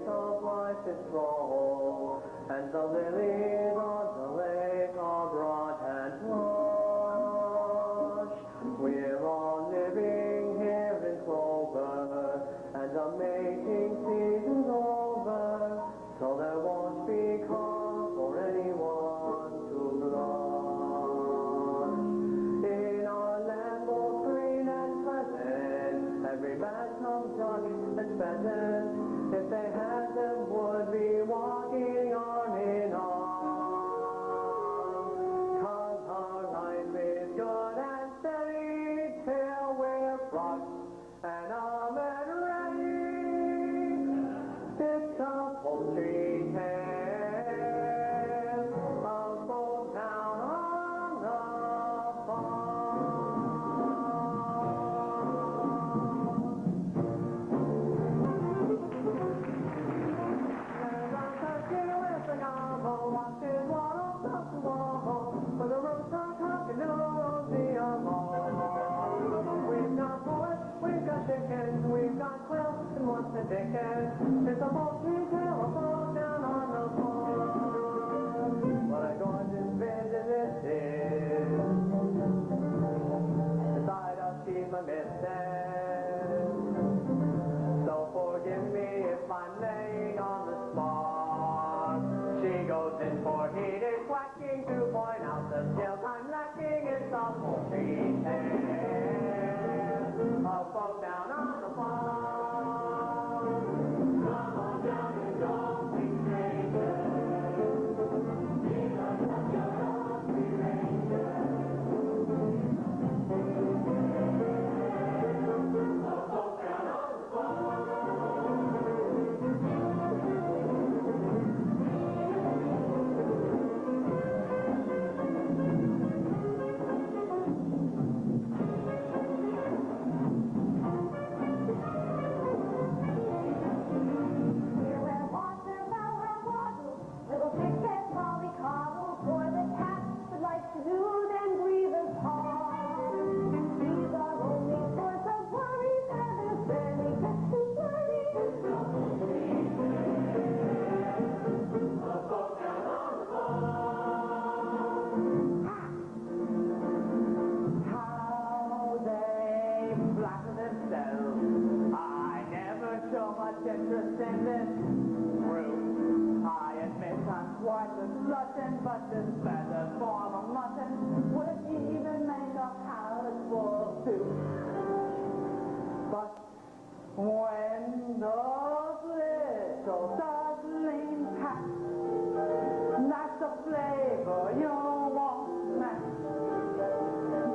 of life is full, and the lilies on the lake are broad and lush. We're all living here in clover, and the mating season's over, so there won't be cause for anyone to blush. In our land both green and pleasant, every man comes duck and pheasant. If they had them, would be walking arm in arm. 'Cause our life is good and steady till we're flushed and arm and ready. It's a poultry tale of Boat Town on the farm. There's a turkey with a gobble, watching one off the wall, with a rooster cock-a-doodle the all. We've got bullets, we've got chickens, we've got quills, and what's the dickens? It's a poultry tale of Boat Down on the farm. What a gorgeous vision this is, the sight of sheep I'm missing. So forgive me if I'm late on the spot. She goes in for heated quacking to point out the skills I'm lacking. It's a poultry tale of Boat Down on the farm. Come on down and don't be strangers. Leave us at your own free ranger. A boat down on the farm. Little pig-head Molly Cobble for the cat that likes to soothe and breathe his heart. These are only sorts of worries, and there's barely just to worry. How they flatter themselves. I never show much interest in this group. I admit I'm quite a glutton, but this feathered form of mutton would even make a palatable soup. But when those little ducklings hatch, that's the flavor you won't match.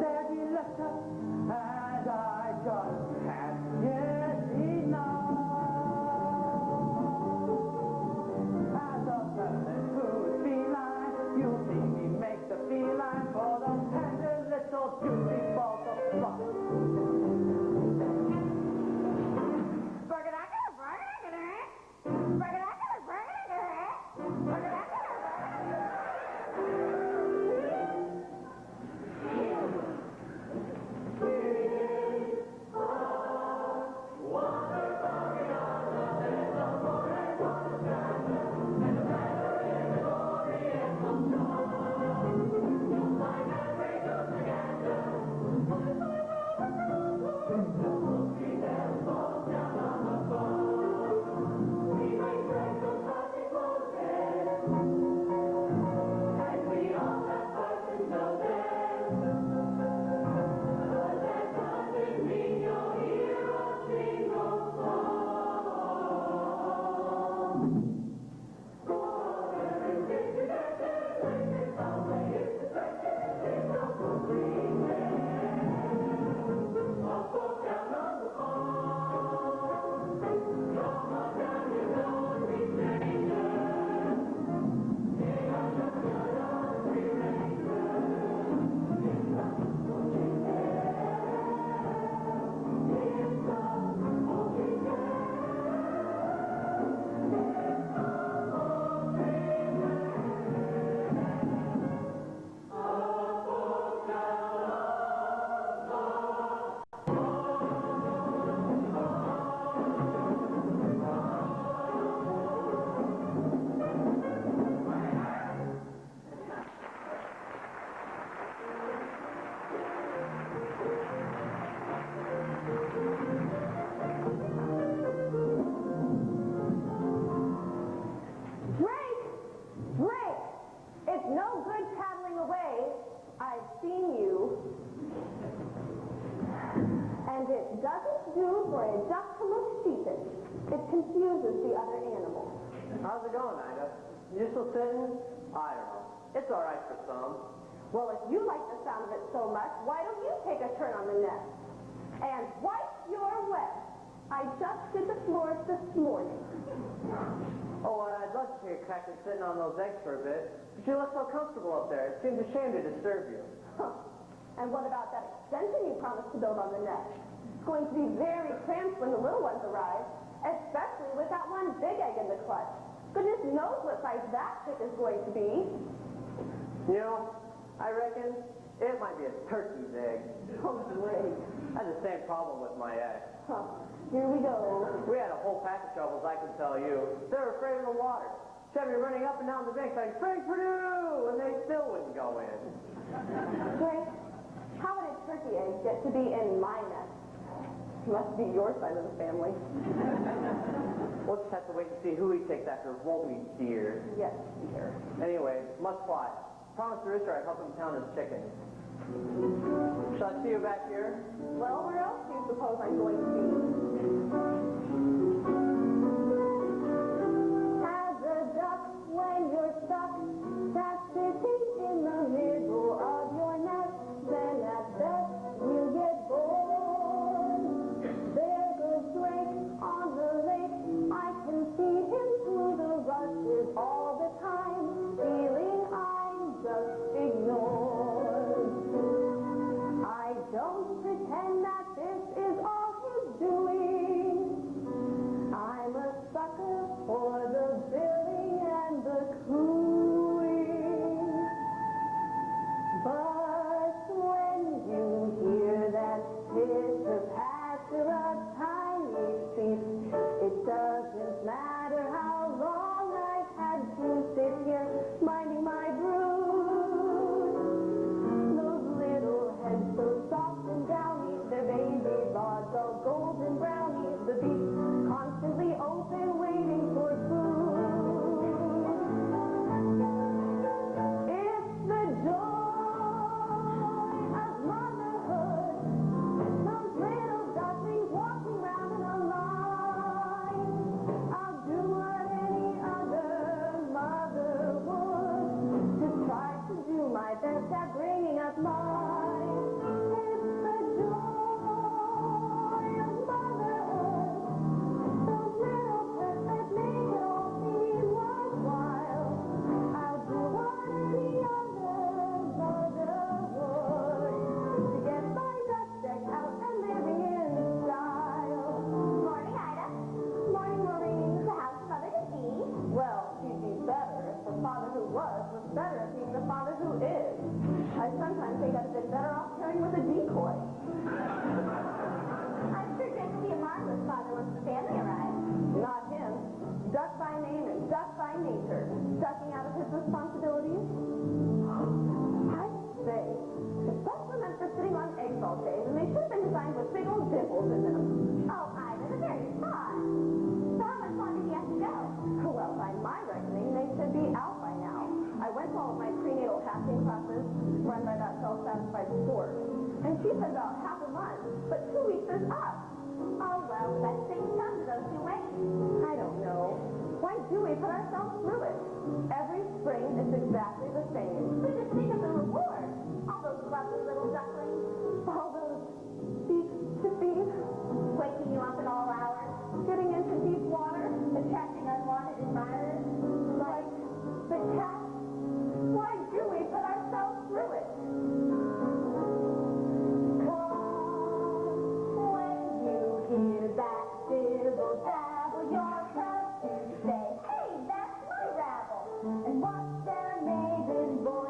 They're delicious, and I just can't get enough. As a perfect food feline, you see me make the feline for those tender little juicy balls of fluff. You're still sitting? I don't know. It's all right for some. Well, if you like the sound of it so much, why don't you take a turn on the nest? And wipe your web. I just did the floors this morning. Oh, and I'd love to take a crack at sitting on those eggs for a bit, but you look so comfortable up there. It seems a shame to disturb you. Huh. And what about that extension you promised to build on the nest? It's going to be very cramped when the little ones arrive, especially with that one big egg in the clutch. Goodness knows what size that chick is going to be. You know, I reckon it might be a turkey's egg. Oh, great. I had the same problem with my egg. Huh. Here we go. We had a whole pack of troubles, I can tell you. They were afraid of the water. She had me running up and down the bank saying, Frank Purdue! And they still wouldn't go in. Frank, how would a turkey egg get to be in my nest? It must be your side of the family. We'll just have to wait and see who he takes after, won't we, dear? Yes, dear. Anyway, must fly. Promise the rooster I'd help him count his chickens. Shall I see you back here? Well, where else do you suppose I'm going to be? As a duck, when you're stuck, that's sitting in the middle of your nest, then at best you get bored. There goes Drake on the lake, I can see him through the rushes all the time, feeling I'm just ignored. I don't pretend that this is all he's doing. I'm a sucker for the billing and the cooing. But when you hear that pitter-patter of tiny feet, it doesn't matter how long I've had to sit here minding my brood. Those little heads so soft and downy, their babies are dull golden brownies, the beaks constantly open waiting for food. It's the joy of motherhood, those little ducklings walking round in a line. I'll do what any other mother would, to try to do my best at bringing up mine. It's the joy of motherhood, those little pets that make it all seem worthwhile. I'll do what any other mother would, to get my ducks decked out and living in style. Morning, Ida. Morning, Maureen. So how's your mother to be? Well, she'd be better if the father who was better at being the father who is. I sometimes think I'd have been better off pairing with a decoy. I'm sure Drake will be a marvelous father once the family arrives. Not him. Duck by name and duck by nature. Ducking out of his responsibilities. I say, if ducks were meant for sitting on eggs all day, then they should have been designed with big old dimples in them. Oh, Ida, the very thought. So how much longer do you have to go? Well, by my reckoning, they should be out by now. I went to all of my prenatal hatching classes run by that self-satisfied sport. And she said about half a month, but 2 weeks is up. Oh, well, that thing comes those 2 ways. I don't know. Why do we put ourselves through it? Every spring is exactly the same. But just think of the reward. All those lovely little ducklings. All those deep to feed. Waking you up at all hours. Getting into deep water. Attracting unwanted admirers. Like the cat. Why do we put ourselves through it? When you hear that dibble dabble, you're proud to say, hey, that's my rabble. And what's their maiden voice?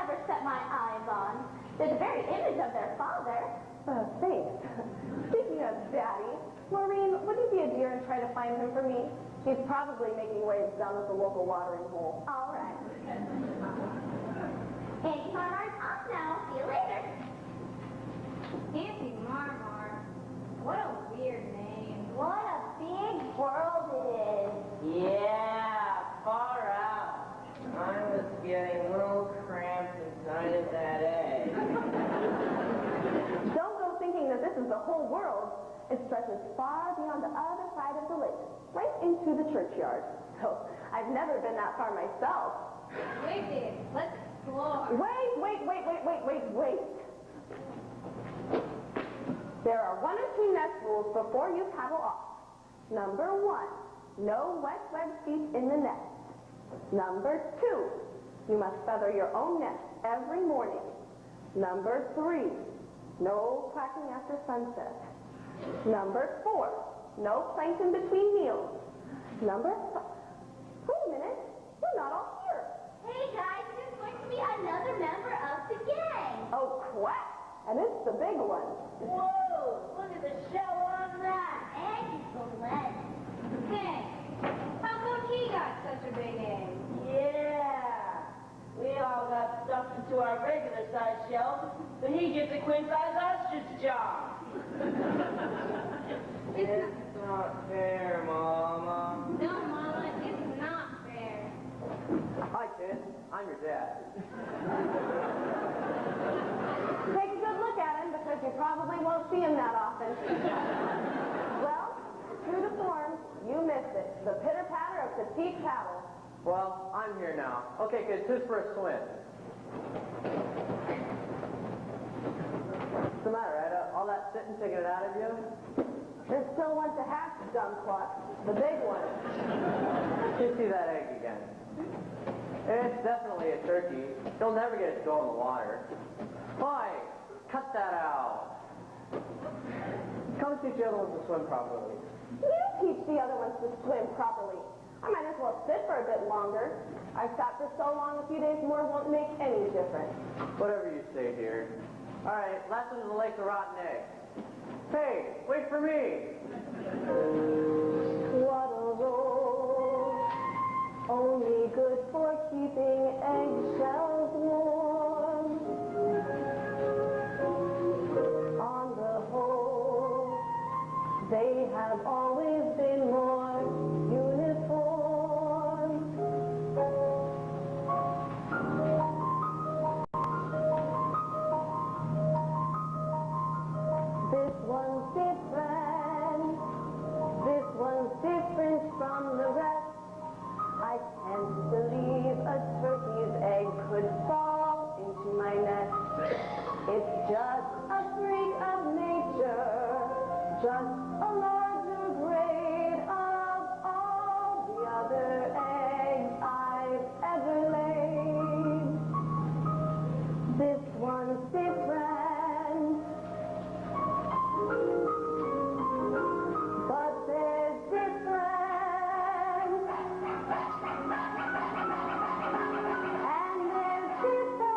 ever set my eyes on. They're the very image of their father. Thanks. Speaking of Daddy, Maureen, would you be a dear and try to find him for me? He's probably making waves down at the local watering hole. All right. Auntie Marmar's off now. See you later. Auntie Marmar. What a weird name. What a big world it is. Yeah, far out. I was getting little cramps inside of that egg. Don't go thinking that this is the whole world. It stretches far beyond the other side of the lake, right into the churchyard. So I've never been that far myself. Wicked. Let's explore. Wait. There are 1 or 2 nest rules before you paddle off. Number 1, no wet feet in the nest. Number 2, you must feather your own nest every morning. Number 3, no quacking after sunset. Number 4, no plankton between meals. Number 5, wait a minute, you're not all here. Hey guys, there's going to be another member of the gang. Oh, quack, and it's the big one. Whoa, look at the show on that. And he's the legend. Hey, how come he got such a big egg? Yeah. We all got stuffed into our regular size shells, but he gets a queen size ostrich jaw. It's not fair, Mama. No, Mama, it's not fair. Hi, kid. I'm your dad. Take a good look at him because you probably won't see him that often. Well, true to form, you missed it. The pitter-patter of petite paddle. Well, I'm here now. Okay, kids, who's for a swim? What's the matter, Ida? All that sitting taking it out of you? There's still one to hatch, dumb cluck. The big one. You see that egg again? It's definitely a turkey. You'll never get it to go in the water. Why? Cut that out. Come teach the other ones to swim properly. You teach the other ones to swim properly. I might as well sit for a bit longer. I've sat for so long, a few days more won't make any difference. Whatever you say, dear. All right, last one to the lake of rotten eggs. Hey, wait for me. What a roll. Only good for keeping eggshells warm. On the whole, they have always been more uniform. This one's different. This one's different from the rest. I can't believe a turkey's egg could fall into my nest. It's just a freak of nature, just a larger grade of all the other eggs I've ever laid. This one's different, but there's difference. And there's difference.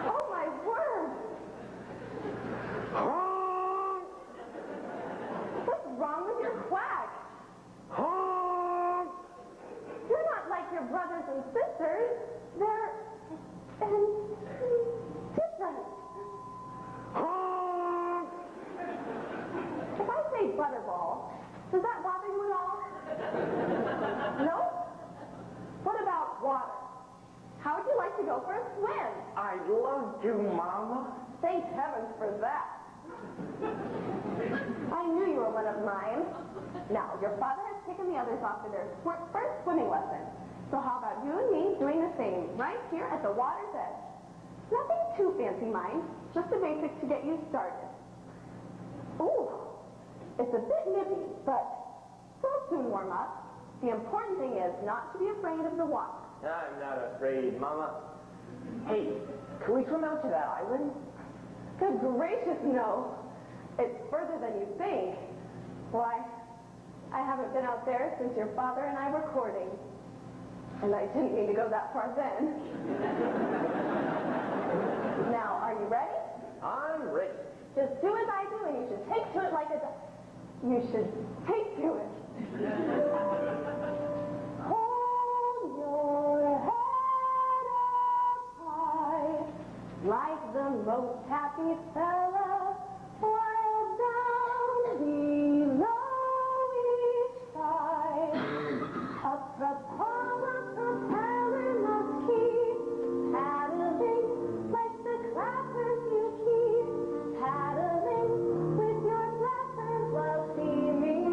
Oh my word! What's wrong with your quack? You're not like your brothers and sisters. They're different. If I say butterball, does that bother you at all? No? What about water? How would you like to go for a swim? I'd love to, Mama. Thank heavens for that. I knew you were one of mine. Now, your father has taken the others off to their first swimming lesson. So how about you and me doing the same right here at the water's edge? Nothing too fancy, mind. Just the basics to get you started. Ooh, it's a bit nippy, but we'll soon warm up. The important thing is not to be afraid of the water. I'm not afraid, Mama. Hey, can we swim out to that island? Good gracious, no. It's further than you think. Why, I haven't been out there since your father and I were courting. And I didn't mean to go that far then. Now, are you ready? I'm ready. Just do as I do, and you should take to it like a duck. You should take to it. Hold your head up high, like the most happy fella, while down below each side. Up the propeller must keep paddling like the clappers you keep paddling with your flappers while seeming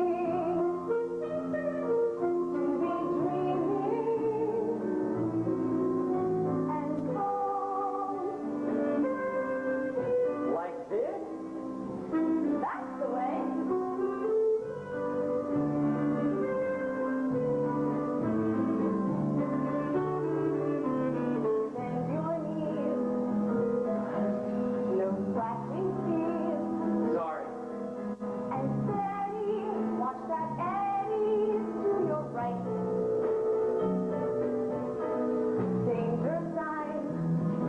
to be dreaming and calm. Like this? That's the way. Bend your knees. No splashing seas. Sorry. And steady, watch that eddy to your right. Danger sign,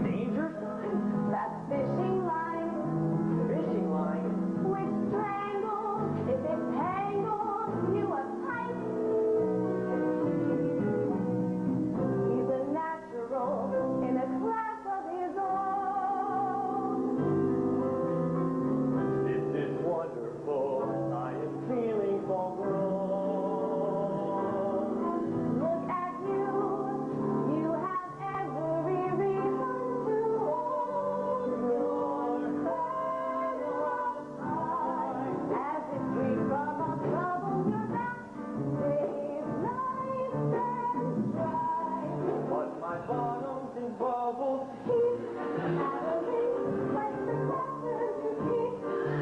Danger sign? that fishing line, Fishing line? which strangles if it tangles you uptight. He's a natural in a class of his own. This is wonderful. I am feeling full grown. Look at you, you have every reason to hold your head up high. As if free from all trouble, your back, brave, nice and dry. But my bottom's in bubbles. Keep paddling like the clappers you keep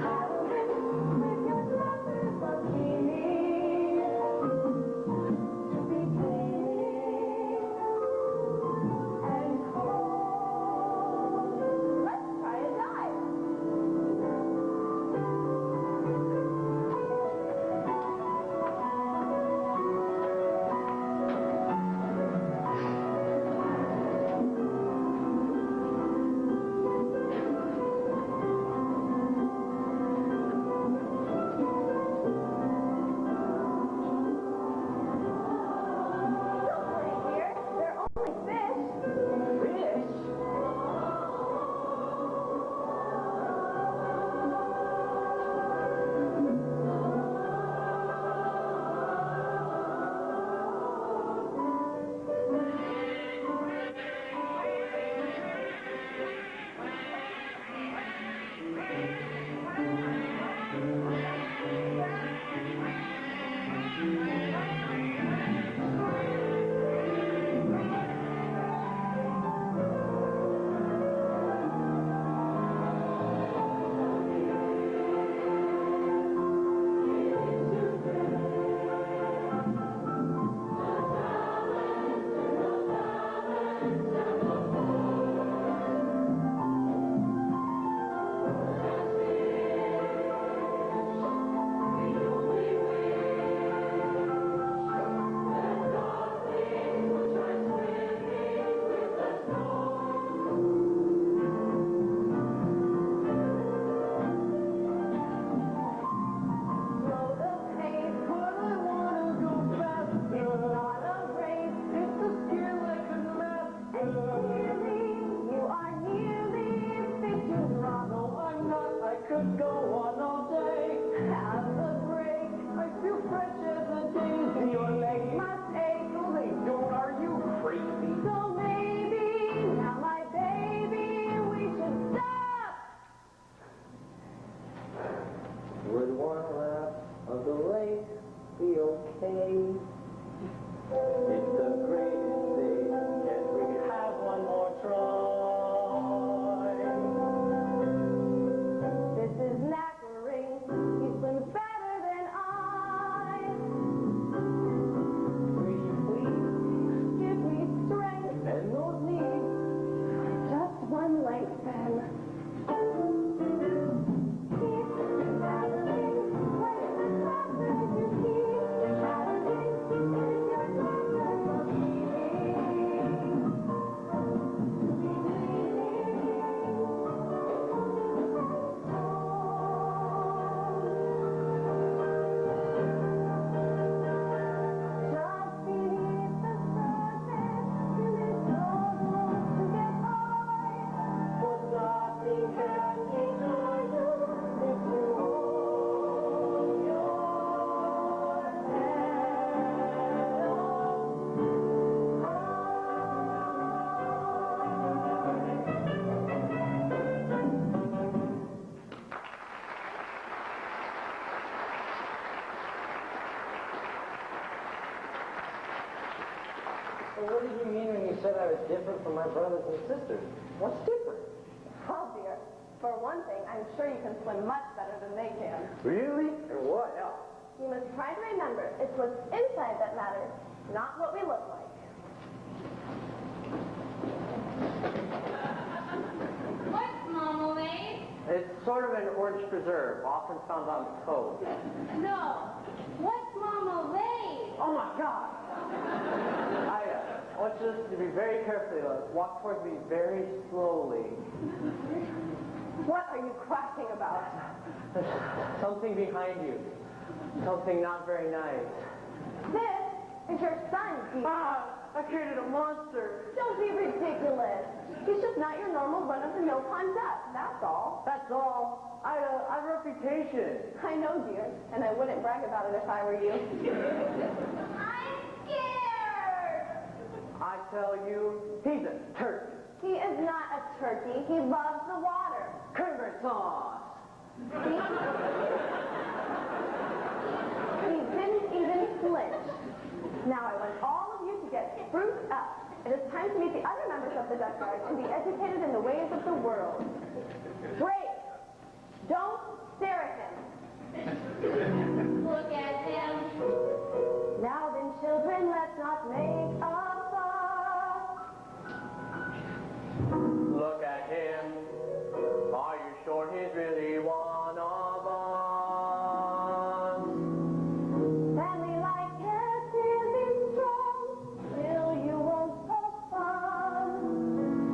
paddling with your flappers of dreaming to be dreaming and calm. Let's try a dive. Don't play here. They're only fish. Fish? Slow the pace, but I wanna go faster. It's not a race, it's a skill like a master. And clearly, you are nearly fit to drop. No, I'm not. I could go on all day. Have a break. I feel fresh as a daisy. Your legs Must ache. no, they don't. Are you crazy? So maybe, now my baby, we should stop. Would one lap of the lake be okay? It's the greatest thing. Can we have one more try? This is knackering different from my brothers and sisters? What's different? Well, dear, for one thing, I'm sure you can swim much better than they can. Really? And what else? You must try to remember, it's what's inside that matters, not what we look like. What's marmalade? It's sort of an orange preserve, often found on toast. No. What's marmalade? Oh my God! I want you to be very carefully. Walk towards me very slowly. What are you cracking about? There's something behind you. Something not very nice. This is your son, Steve. I created a monster. Don't be ridiculous. He's just not your normal run-of-the-mill pond duck, that's all. That's all. I have a reputation. I know, dear, and I wouldn't brag about it if I were you. I'm scared. I tell you, he's a turkey. He is not a turkey. He loves the water. Cranberry sauce. He didn't even flinch. Now I want all of you to get spruced up. It is time to meet the other members of the duck guard and be educated in the ways of the world. Grace, don't stare at him. Look at him. Now then, children, let's not make a fuss. Look at him. Are you sure he's really one of us? Family like cats is strong, still you won't have fun.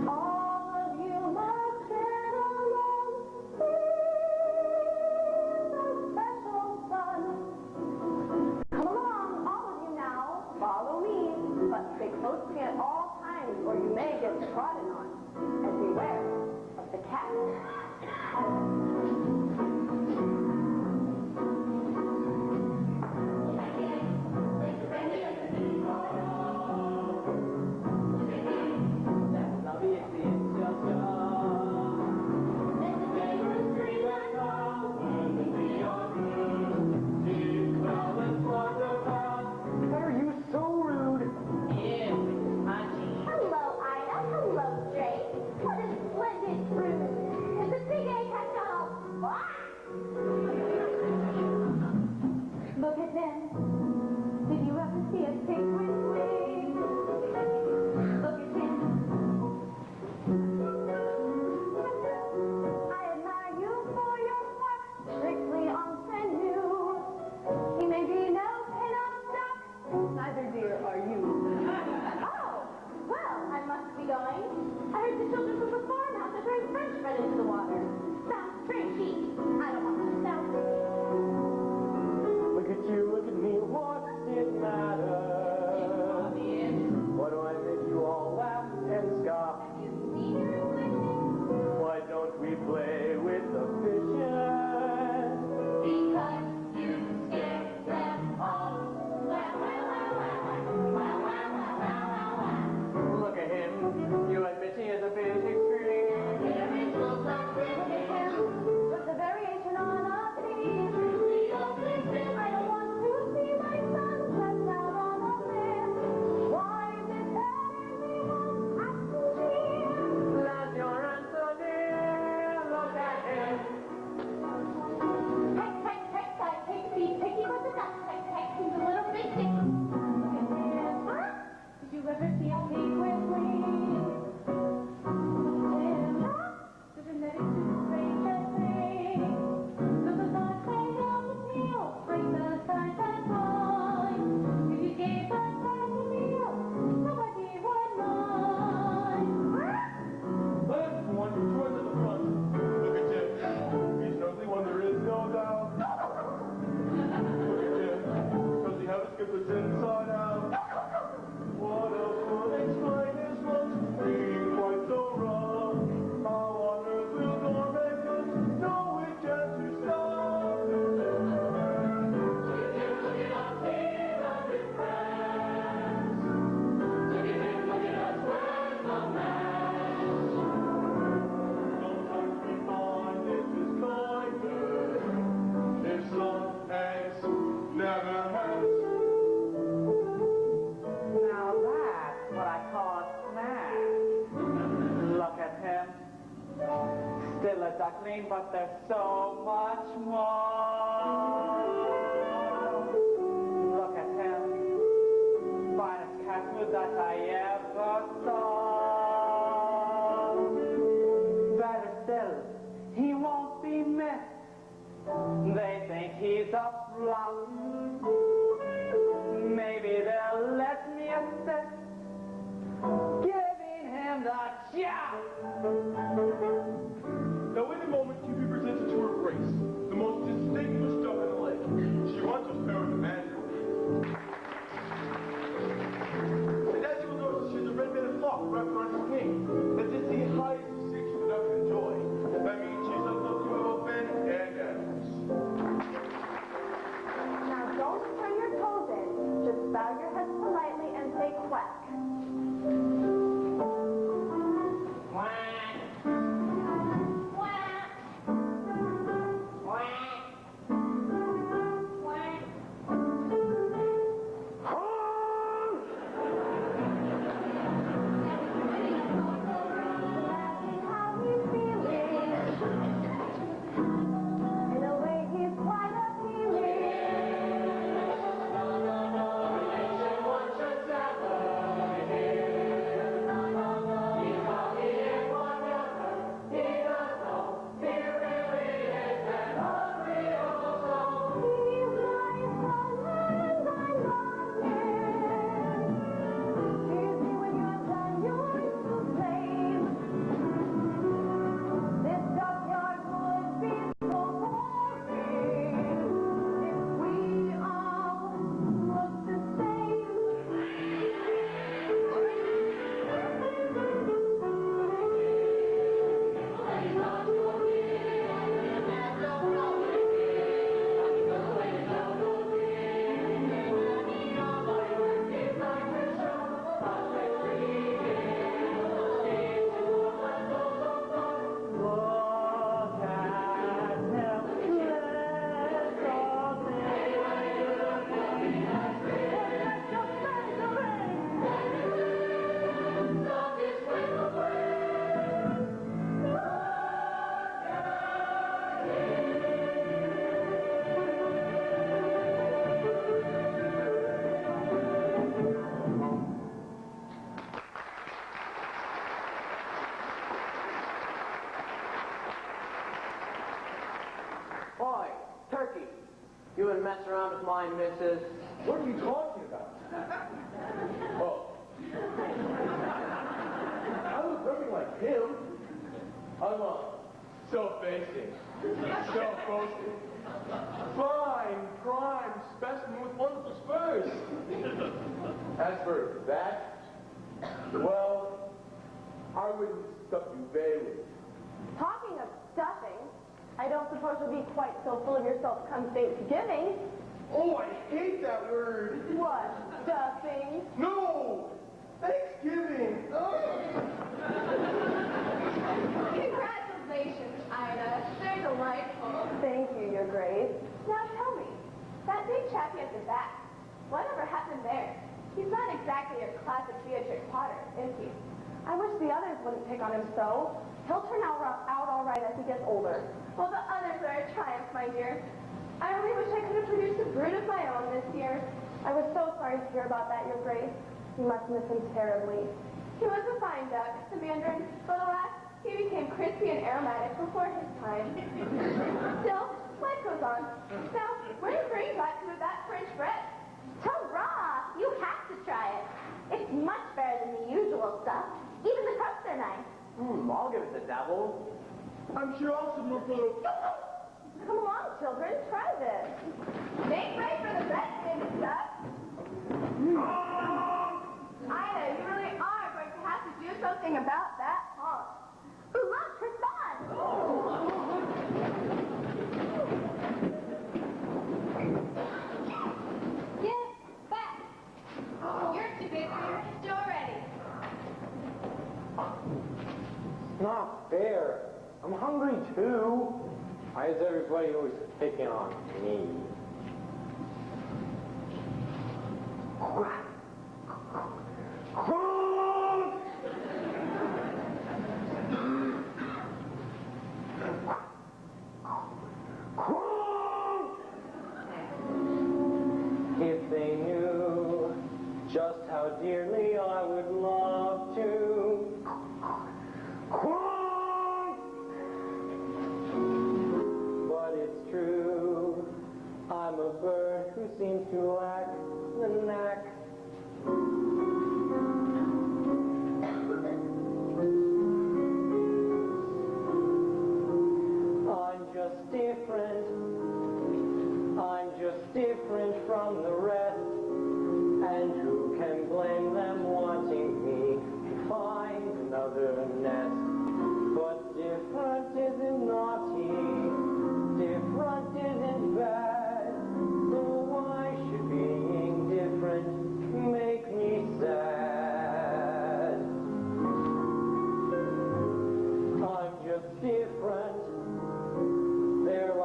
All of you must Kathleen, but there's so much more. Look at him. Finest catwood that I ever saw. Better still, he won't be missed. They think he's a flop. Maybe they'll let me assist, giving him the job. Now, in a moment, you be presented to her Grace, the most distinguished duck in the lake. She once was married to Mandel. And as you will notice, she has a red-banded flock wrapped around her wing. That is the highest distinction the duck can enjoy. That means she's a locomotive of men and animals. Now don't turn your toes in. Just bow your head politely and say quack. In a way he's quite appealing. Boy, Turkey, you wouldn't mess around with my missus. What are you talking about? Oh. I look nothing like him. I'm self-basing, self-boasting, fine, prime specimen with wonderful spurs. As for that, well, I wouldn't stuff you vaguely. Talking of stuffing, I don't suppose you'll be quite so full of yourself come Thanksgiving. Oh, I hate that word. What? Stuffing? No! Thanksgiving! Congratulations, Ida. They're delightful. Thank you, Your Grace. Now tell me, that big chappy at the back, whatever happened there? He's not exactly your classic Beatrix Potter, is he? I wish the others wouldn't pick on him so. He'll turn out all right as he gets older. Well, the others are a triumph, my dear. I only wish I could have produced a brood of my own this year. I was so sorry to hear about that, Your Grace. You must miss him terribly. He was a fine duck, the Mandarin, but alas, he became crispy and aromatic before his time. Still, life goes on. Now, where's Green got to with that French bread? Hurrah! You have to try it. It's much better than the usual stuff. Even the crusts are nice. I'll give it the devil. I'm sure I'll some room for the... Come along, children, try this. Make way for the best baby stuff. Ida, you really are going to have to do something about that honk. Ooh, look, Tristan! Yes, back. You're too big for your store ready. Not fair. I'm hungry too. Why is everybody always picking on me?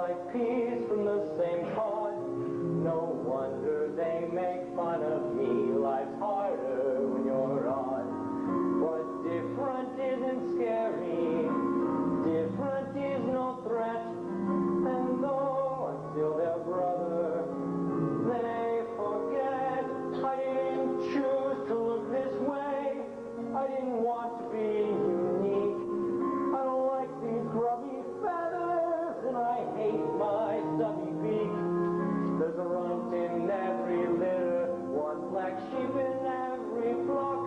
like peas from the same pod. No wonder they make fun of me. Life's harder when you're odd. But different isn't scary. Different is no threat. And though until their brother they forget, I didn't choose to look this way. I didn't want to be unique. I don't like these grubby feathers, and I hate my stubby beak. There's a runt in every litter, one black sheep in every flock.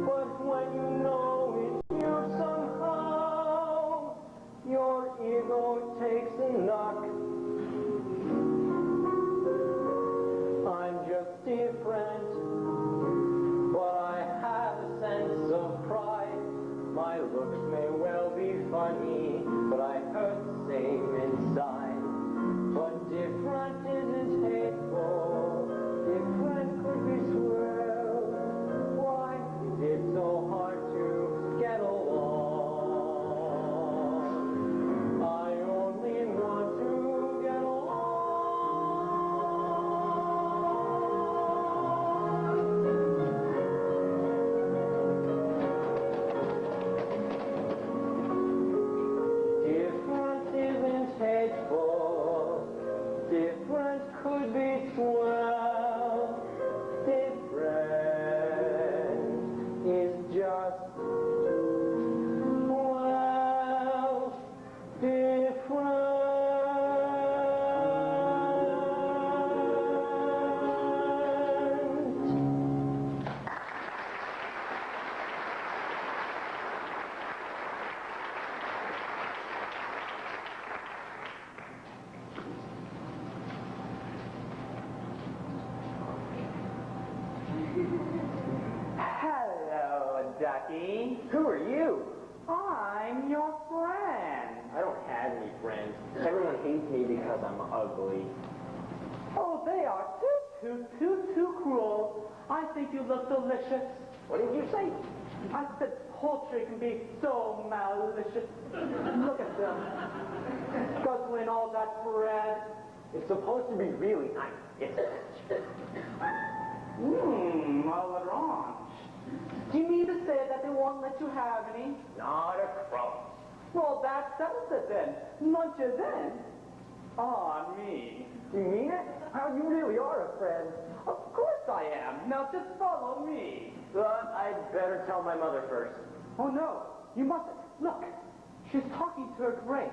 But when you know it's you somehow, your ego takes a knock. I'm just different, but I have a sense of pride. My looks may well be funny, but I hurt the same inside. But different isn't hateful, different could be swell. Why is it so hard to get along? I only want to get along. Different isn't hateful, different could be swell. Different is just, well, different. Hello, Ducky. Who are you? I'm your friend. I don't have any friends. Everyone hates me because I'm ugly. Oh, they are too cruel. I think you look delicious. What did you say? I said poultry can be so malicious. Look at them. Guzzling all that bread. It's supposed to be really nice. It's Mmm, a l'orange. Do you mean to say that they won't let you have any? not a crumb. Well, that settles it then. Munch it then. Ah, me. You mean it? How you really are a friend. Of course I am. Now just follow me. But I'd better tell my mother first. Oh no, you mustn't. Look, she's talking to her grace.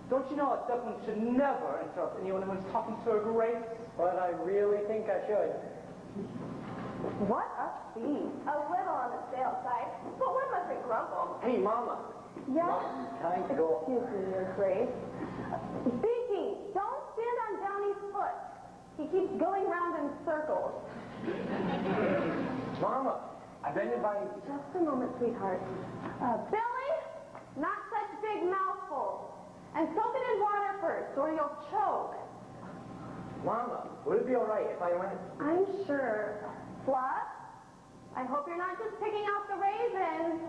Don't you know a duckling should never interrupt anyone who's talking to her grace? But I really think I should. What a scene. A little on the stale side, but one mustn't grumble. Hey, Mama. Yes? Time to go. Excuse me, Your Grace. Binky, don't stand on Downy's foot. He keeps going round in circles. Mama, I've been invited. Just a moment, sweetheart. Billy, not such big mouthfuls. And soak it in water first, or you'll choke. Mama, would it be all right if I went? I'm sure. Fluff, I hope you're not just picking out the raisins.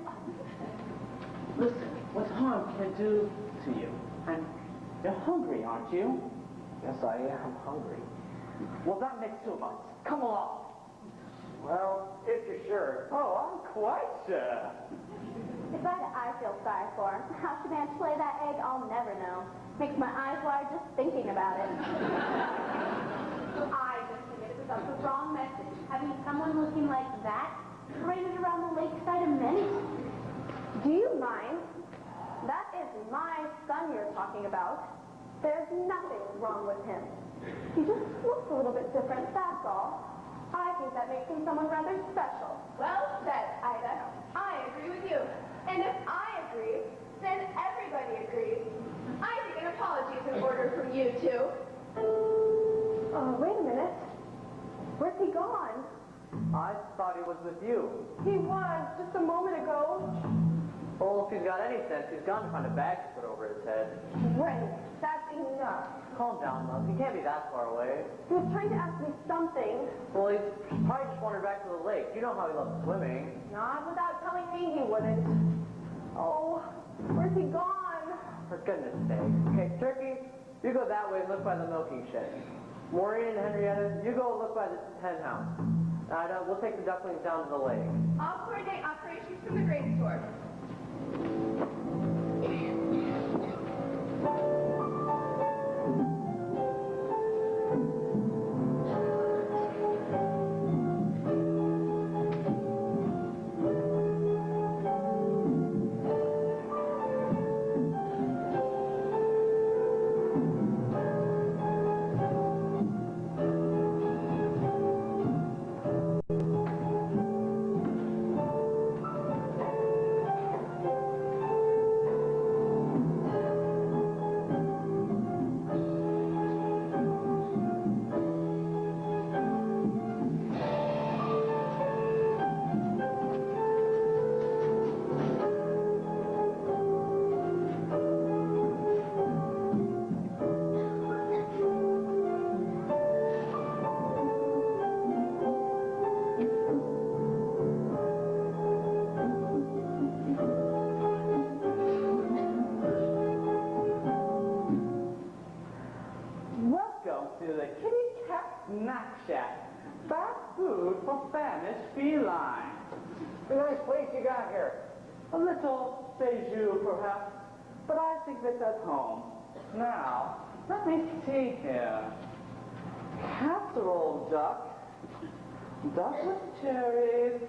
Listen, what harm can it do to you? And you're hungry, aren't you? Yes, I am hungry. Well, that makes two of us. Come along. Well, if you're sure. Oh, I'm quite sure. It's like I feel sorry for him. How she managed to lay that egg, I'll never know. Makes my eyes water just thinking about it. I just think it was up the wrong message. Having someone looking like that paraded around the lakeside a minute. Do you mind? That is my son you're talking about. There's nothing wrong with him. He just looks a little bit different, that's all. I think that makes him someone rather special. Well said, Ida. I agree with you. And if I agree, then everybody agrees. I think an apology is in order from you two. Oh, wait a minute. Where's he gone? I thought he was with you. He was, just a moment ago. Well, if he's got any sense, he's gone to find a bag to put over his head. Right, that's enough. Calm down, love. He can't be that far away. He was trying to ask me something. Well, he's probably just wandered back to the lake. You know how he loves swimming. Not without telling me he wouldn't. Oh, where's he gone? For goodness sake. Okay, Turkey, you go that way and look by the milking shed. Maureen and Henrietta, you go look by the hen house. Ida, we'll take the ducklings down to the lake. I'll coordinate operations from the grain store. Welcome to the Kitty Cat Snack Shack. Fast food for famished feline. What a nice place you got here. A little bijou, perhaps, but I think this at home. Now, let me see here. Casserole duck, duck with cherries,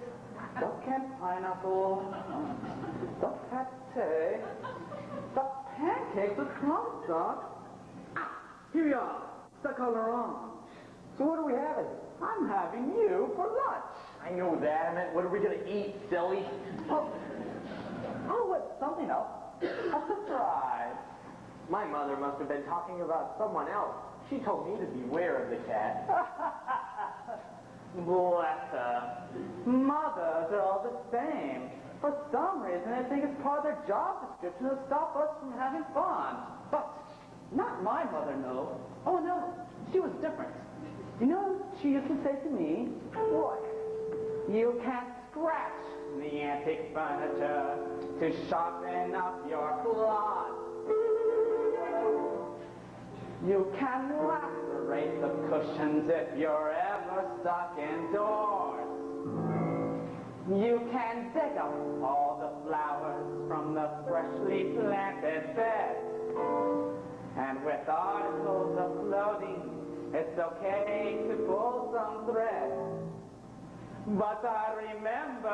duck and pineapple, duck pate, duck pancakes with crumb duck. Here you are, duck all around. So what are we having? I'm having you for lunch. I know that. I meant, what are we going to eat, silly? Oh, it's something else. A surprise. My mother must have been talking about someone else. She told me to beware of the cat. Bless her. Mothers are all the same. For some reason, they think it's part of their job description to stop us from having fun. But not my mother, no. Oh, no. She was different. You know, she used to say to me, What? you can't scratch the antique furniture to sharpen up your claws. You can lacerate the cushions if you're ever stuck indoors. You can dig up all the flowers from the freshly planted bed. And with articles of clothing, it's okay to pull some thread. But I remember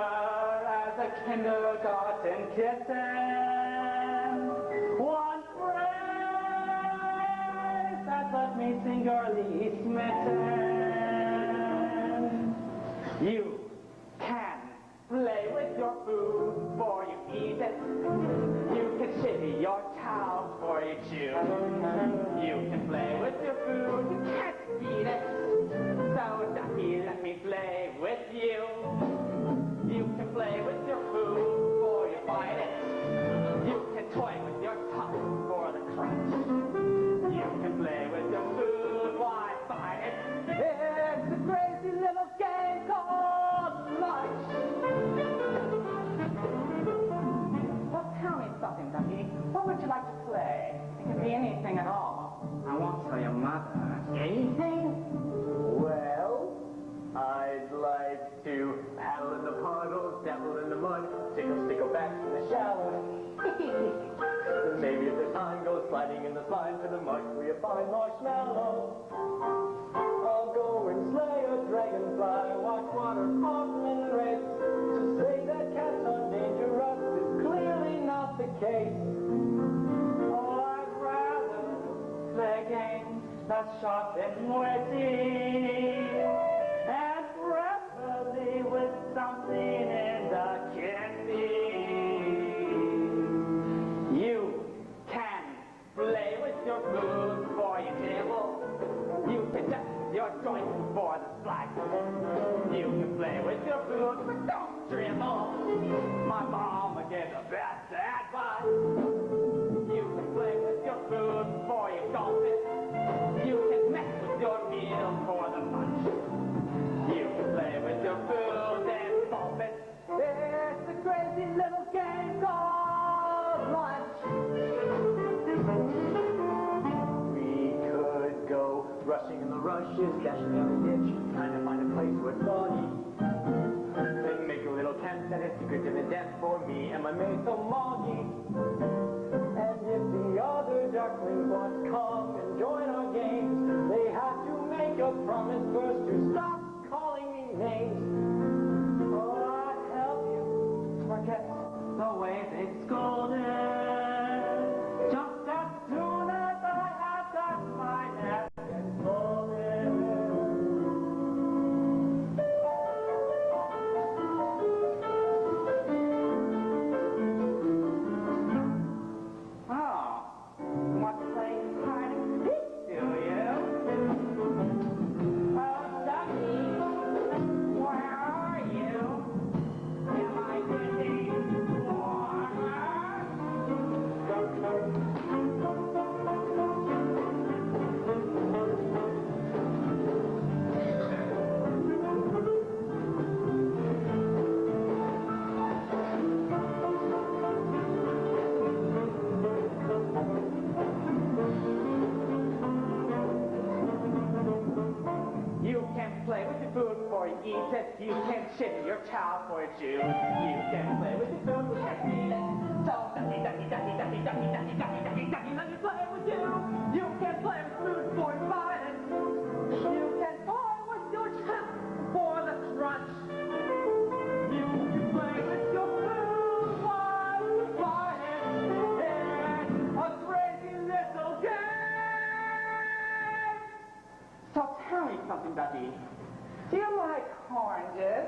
as a kindergarten kitten, one phrase that left me singularly smitten. You can play with your food before you eat it. You can shimmy your towel before you chew. You can play with your food, you can't eat it. So Ducky, let me play with you. You can play with your food before you bite it. You can toy with your tongue before the crunch. You can play with your food, why fight it? It's a crazy little game called lunch. Well, tell me something, Ducky. What would you like to play? It can be anything at all. I won't tell your mother. Anything? Well, I'd like to paddle in the puddles, dabble in the mud, stickle back in the shower. Maybe if the time goes sliding in the slime to the mud, we find marshmallow. I'll go and slay a dragonfly, watch water often race. To say that cats are dangerous is clearly not the case. Oh, I'd rather play games that sharpen witty, and preferably with something in the candy. You can play with your food before you nibble. You can test your joints before the slice. You can play with your food, but don't dribble. My mama gave the best advice. You can play with your food before you gulp it. You can mess with your meal for the lunch. You can play with your food and bump it. It's a crazy little game called lunch. We bulrushes, dashing down the ditch, trying to find a place where it's foggy. Then make a little tent that is secret to the depth for me and my mate so Moggy. And if the other ducklings want to come and join our games, they have to make a promise first to stop calling me names. Oh, I'd help you forget the way they scolded. Just as soon as I have got my napkin folded. Oh, want to play hide and seek, do you? Oh, Ducky, where are you? Am I getting warmer? You can play with your food before you eat it. You can shit your child before you chew. You can play with your food before you eat it. So ducky, ducky, ducky, ducky, ducky, ducky, ducky, ducky, ducky, let me play with you. You can play with food before you bite it. You can toy with your child before the crunch. You can play with your food while you bite it. It's a crazy little game. So tell me something, Ducky. Do you like oranges?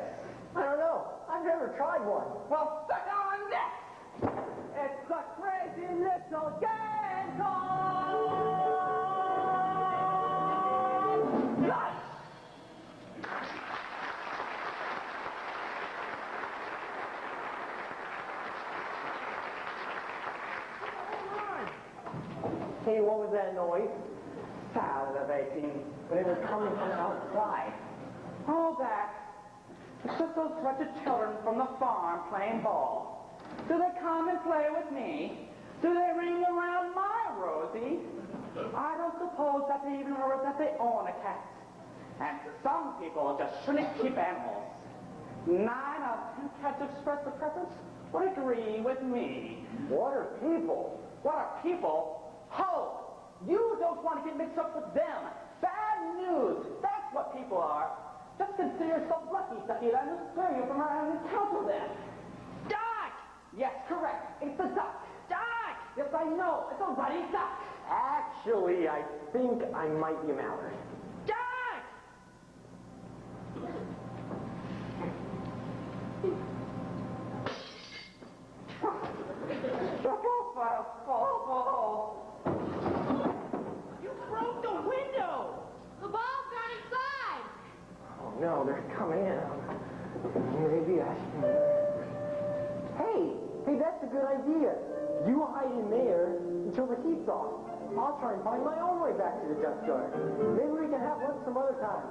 I don't know. I've never tried one. Well, suck on this! It's a crazy little game called life! Hey, what was that noise? Salivating. But it was coming from outside. All that. It's just those wretched children from the farm playing ball. Do they come and play with me? Do they ring around my Rosie? I don't suppose that they even remember that they own a cat. And some people just shouldn't keep animals. 9 out of 10 cats express the preference would agree with me. What are people? What are people? Ho! You don't want to get mixed up with them. Bad news. That's what people are. Just consider yourself lucky, Ducky, that I'm just clearing you from around and encounter them. Duck! Yes, correct. It's a duck. Duck! Yes, I know. It's a ruddy duck. Actually, I think I might be a mallard. Duck! You broke the window! The ball's gone inside. Oh no, they're coming in. Maybe I should... Hey, that's a good idea. You hide in there until the heat's off. I'll try and find my own way back to the duck yard. Maybe we can have lunch some other time.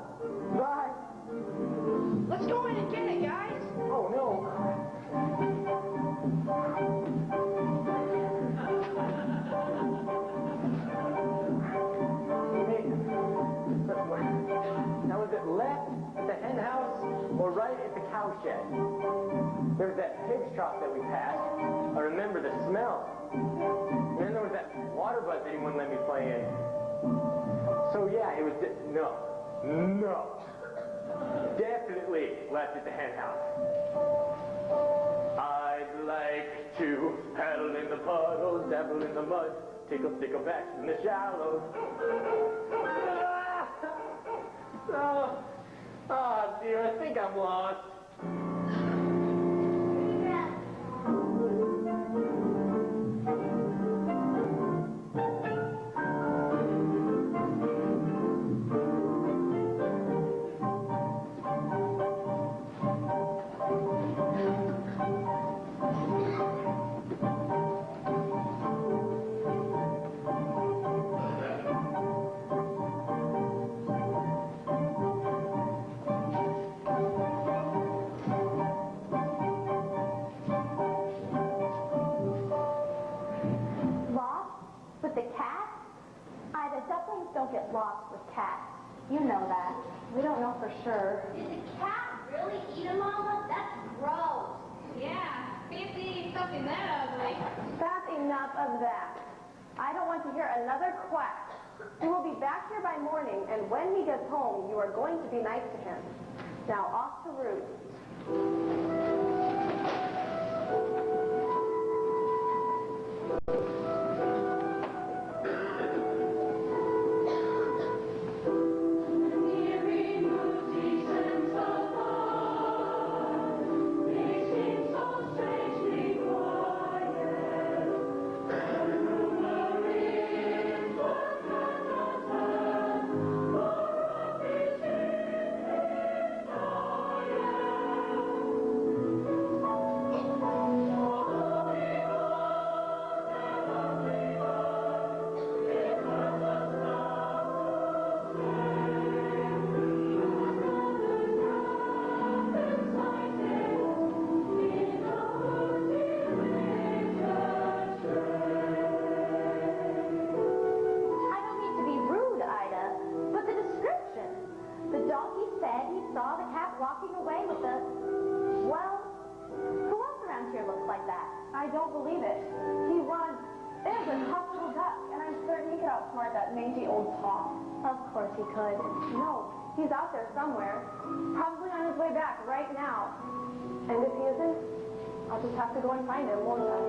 Bye. Let's go in and get it, guys! Oh no. Now, was it left at the hen house or right at the cow shed? There was that pig's trough that we passed. I remember the smell. And then there was that water butt that he wouldn't let me play in. So yeah, it was... No. Definitely left at the hen house. I'd like to paddle in the puddles, dabble in the mud, tickle back in the shallows. Oh dear, I think I'm lost. Lost? With the cat? The ducklings don't get lost with cats. You know that. We don't know for sure. Did the cat really eat a mama? That's gross. Yeah, fancy eating something that ugly. That's enough of that. I don't want to hear another quack. He will be back here by morning, and when he gets home, you are going to be nice to him. Now off to roost. I don't believe it. He was a tough little duck, and I'm certain he could outsmart that mangy old Tom. Of course he could. No, he's out there somewhere, probably on his way back right now. And if he isn't, I'll just have to go and find him, won't I?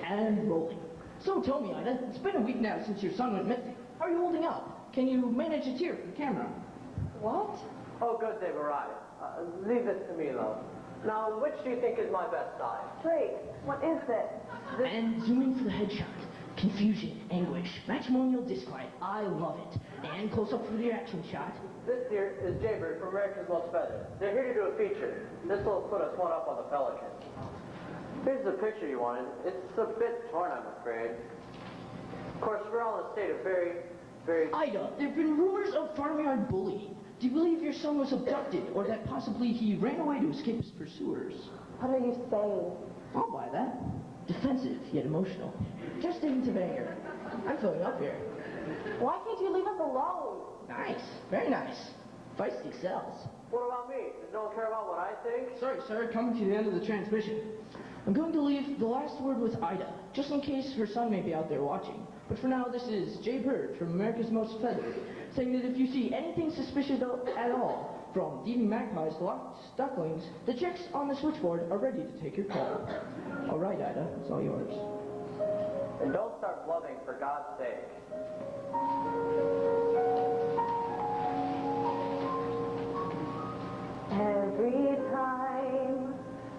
And rolling. So tell me, Ida, it's been a week now since your son went missing. How are you holding up? Can you manage a tear for the camera? What? Oh, good, they've arrived. Leave this to me, love. Now, which do you think is my best side? Drake, what is this? And zoom in for the headshot. Confusion, anguish, matrimonial disquiet. I love it. And close up for the action shot. This here is Jaybird from America's Most Feathered. They're here to do a feature. This will put us one up on the Pelican. Here's the picture you wanted. It's a bit torn, I'm afraid. Of course, we're all in a state of very... Ida, there have been rumors of farmyard bullying. Do you believe your son was abducted, or that possibly he ran away to escape his pursuers? What are you saying? I'll buy that. Defensive, yet emotional. Just into banger. I'm filling up here. Why can't you leave us alone? Nice. Very nice. Feisty sells. What about me? Does no one care about what I think? Sorry, sir. Coming to the end of the transmission. I'm going to leave the last word with Ida, just in case her son may be out there watching. But for now, this is Jay Bird from America's Most Feathered, saying that if you see anything suspicious at all, from thieving magpies to lost ducklings, the chicks on the switchboard are ready to take your call. All right, Ida, it's all yours. And don't start blubbing, for God's sake. Every time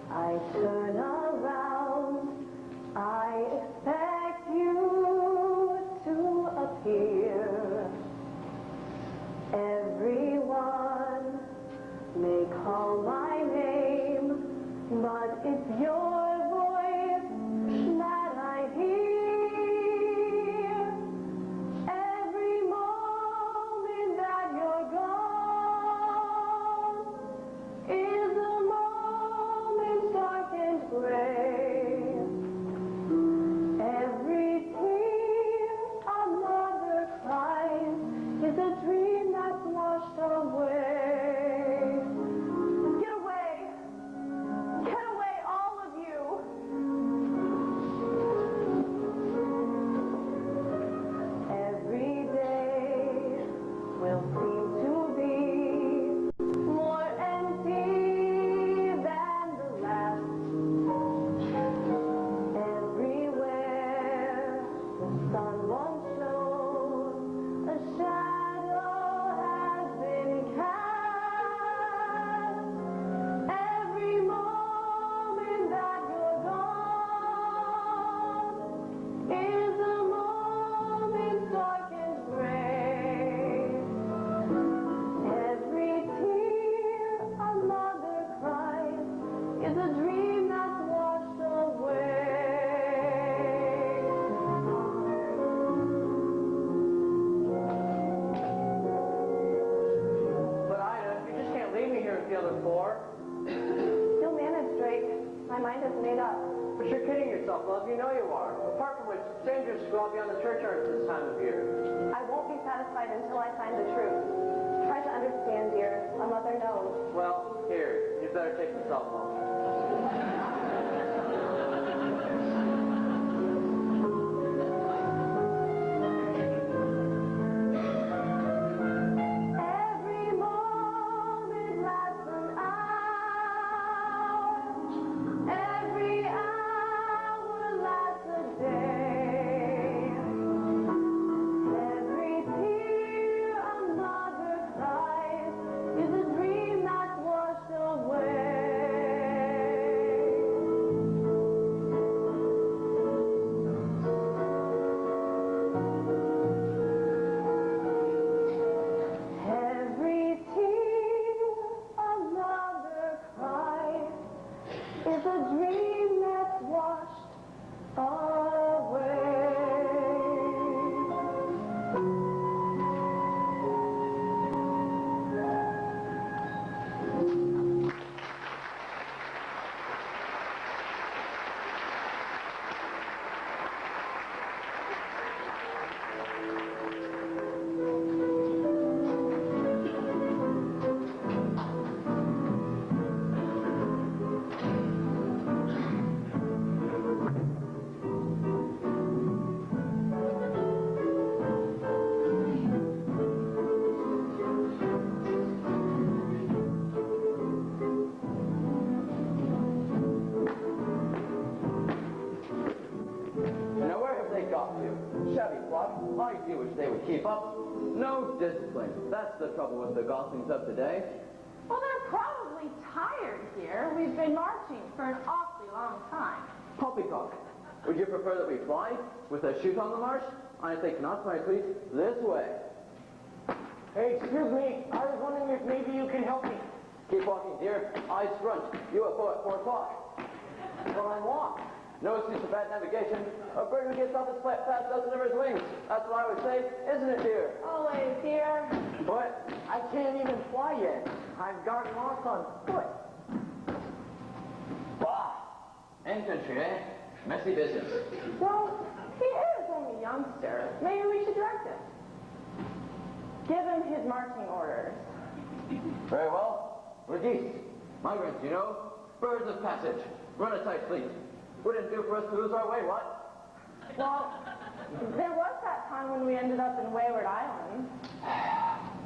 I turn around, I expect you to appear. Everyone may call my name, but it's your voice that I hear. Every moment that you're gone is a moment dark and gray. yourself, love. You know you are. Apart from which, strangers should go out beyond the churchyards this time of year. I won't be satisfied until I find the truth. Try to understand, dear. A mother knows. Well, here, you better take the cell phone. I do wish they would keep up. No discipline. That's the trouble with the Goslings of today. Well, they're probably tired here. We've been marching for an awfully long time. Poppycock, would you prefer that we fly with a chute on the march? I think not, my sweet. This way. Hey, excuse me. I was wondering if maybe you can help me. Keep walking, dear. Eyes front. UFO at 4 o'clock. Well, I walk. No excuse for bad navigation. A bird who gets off its flat fast doesn't ever his wings. That's what I would say, isn't it, dear? Always, dear. But I can't even fly yet. I've gotten lost on foot. Bah! Infantry, eh? Messy business. Well, he is only a youngster. Maybe we should direct him. Give him his marching orders. Very well. We're geese. Migrants, you know. Birds of passage. Run a tight fleet. Wouldn't do for us to lose our way, what? Well, there was that time when we ended up in Wayward Island.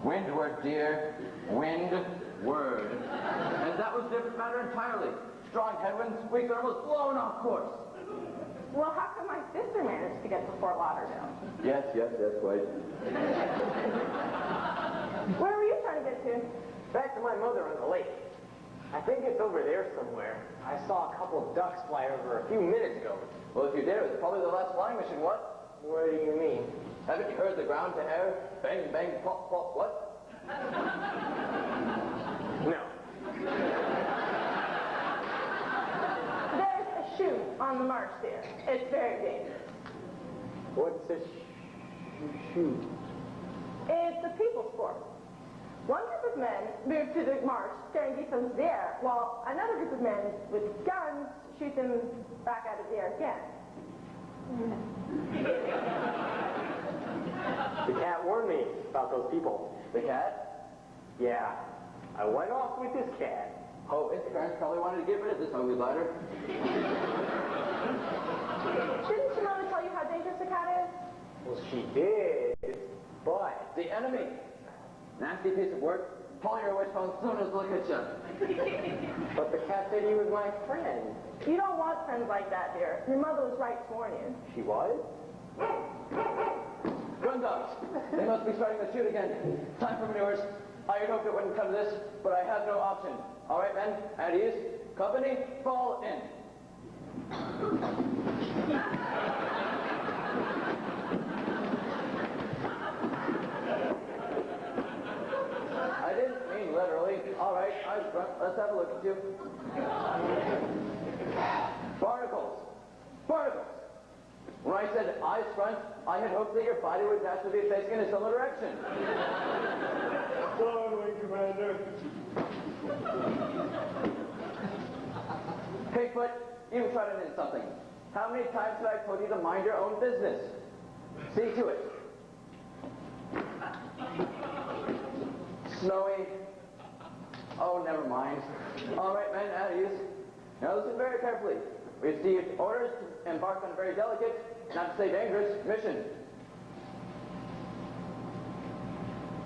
Windward, dear. Windward. And that was a different matter entirely. Strong headwinds, weak thermals, blown off course. Well, how come my sister managed to get to Fort Lauderdale? Yes, quite. Where were you trying to get to? Back to my mother on the lake. I think it's over there somewhere. I saw a couple of ducks fly over a few minutes ago. Well, if you did, it was probably the last flying mission, what? What do you mean? Haven't you heard the ground to air? Bang, bang, pop, pop, what? No. There's a chute on the march there. It's very dangerous. What's a shoot? It's a people sport. One group of men move to the march carrying geese in the air, while another group of men with guns shoot them back out of the air again. The cat warned me about those people. The cat? Yeah. I went off with this cat. Oh, its parents probably wanted to get rid of this ugly bladder. Didn't your mother tell you how dangerous a cat is? Well, she did, but... The enemy. Nasty piece of work. Pull your wishbone as soon as look at you. But the cat said he was my friend. You don't want friends like that, dear. Your mother was right to warn you. She was? Gun dogs. They must be starting the shoot again. Time for maneuvers. I had hoped it wouldn't come to this, but I have no option. All right, men, at ease. Company, fall in. I didn't mean literally. All right, eyes front. Let's have a look at you. Barnacles. Barnacles. When I said eyes front, I had hoped that your body would naturally be facing in a similar direction. Sorry, Commander. Pigfoot, you try to knit something. How many times have I told you to mind your own business? See to it. Snowy. Oh, never mind. All right, men, at ease. Now listen very carefully. We received orders to embark on a very delicate, not to say dangerous, mission.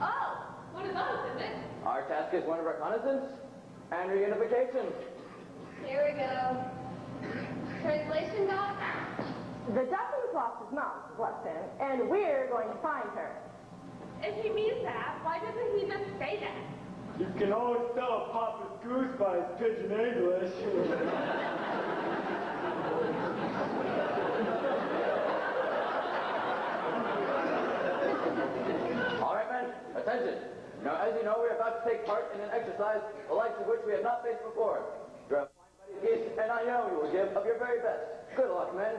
Oh, what is those, is it? Our task is one of reconnaissance and reunification. Here we go. Translation, Doc? The duckling's lost his mom, bless him, and we're going to find her. If he means that, why doesn't he just say that? You can always tell a Papa's goose by his pigeon English. All right, men, attention. Now, as you know, we're about to take part in an exercise the likes of which we have not faced before. You're a fine buddy piece, and I know you will give of your very best. Good luck, men.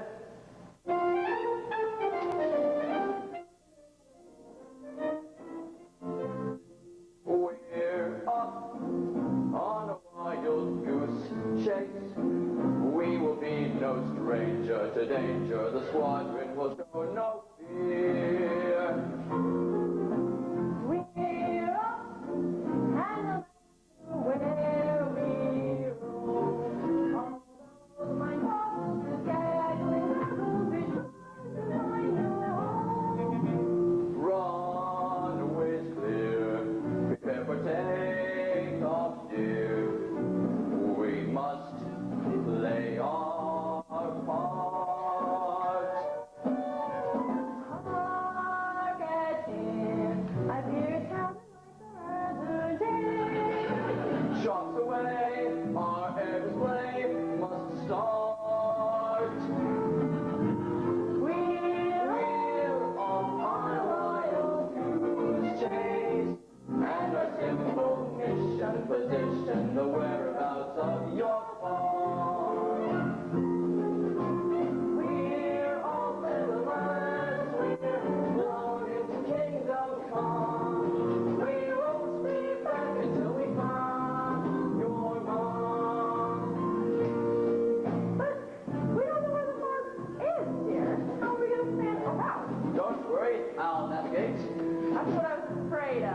We're off on a wild goose chase. We will be no stranger to danger. The squadron will show no fear. We're off, and no matter where we roam, all those my horses gaggling will be sure to find a home. Runways clear, prepare for takeoff, dear. We must play our part. Hark at him, I hear it sounding like the other day. Shots away, our air display must start. We're off on a wild goose chase, and our simple mission position the whereabouts of your farm. We're all little birds, we're blown into kingdom come. We won't be back until we find your mom. But we don't know where the farm is, dear. How are we going to stand around? Don't worry, I'll navigate. That's what I was afraid of.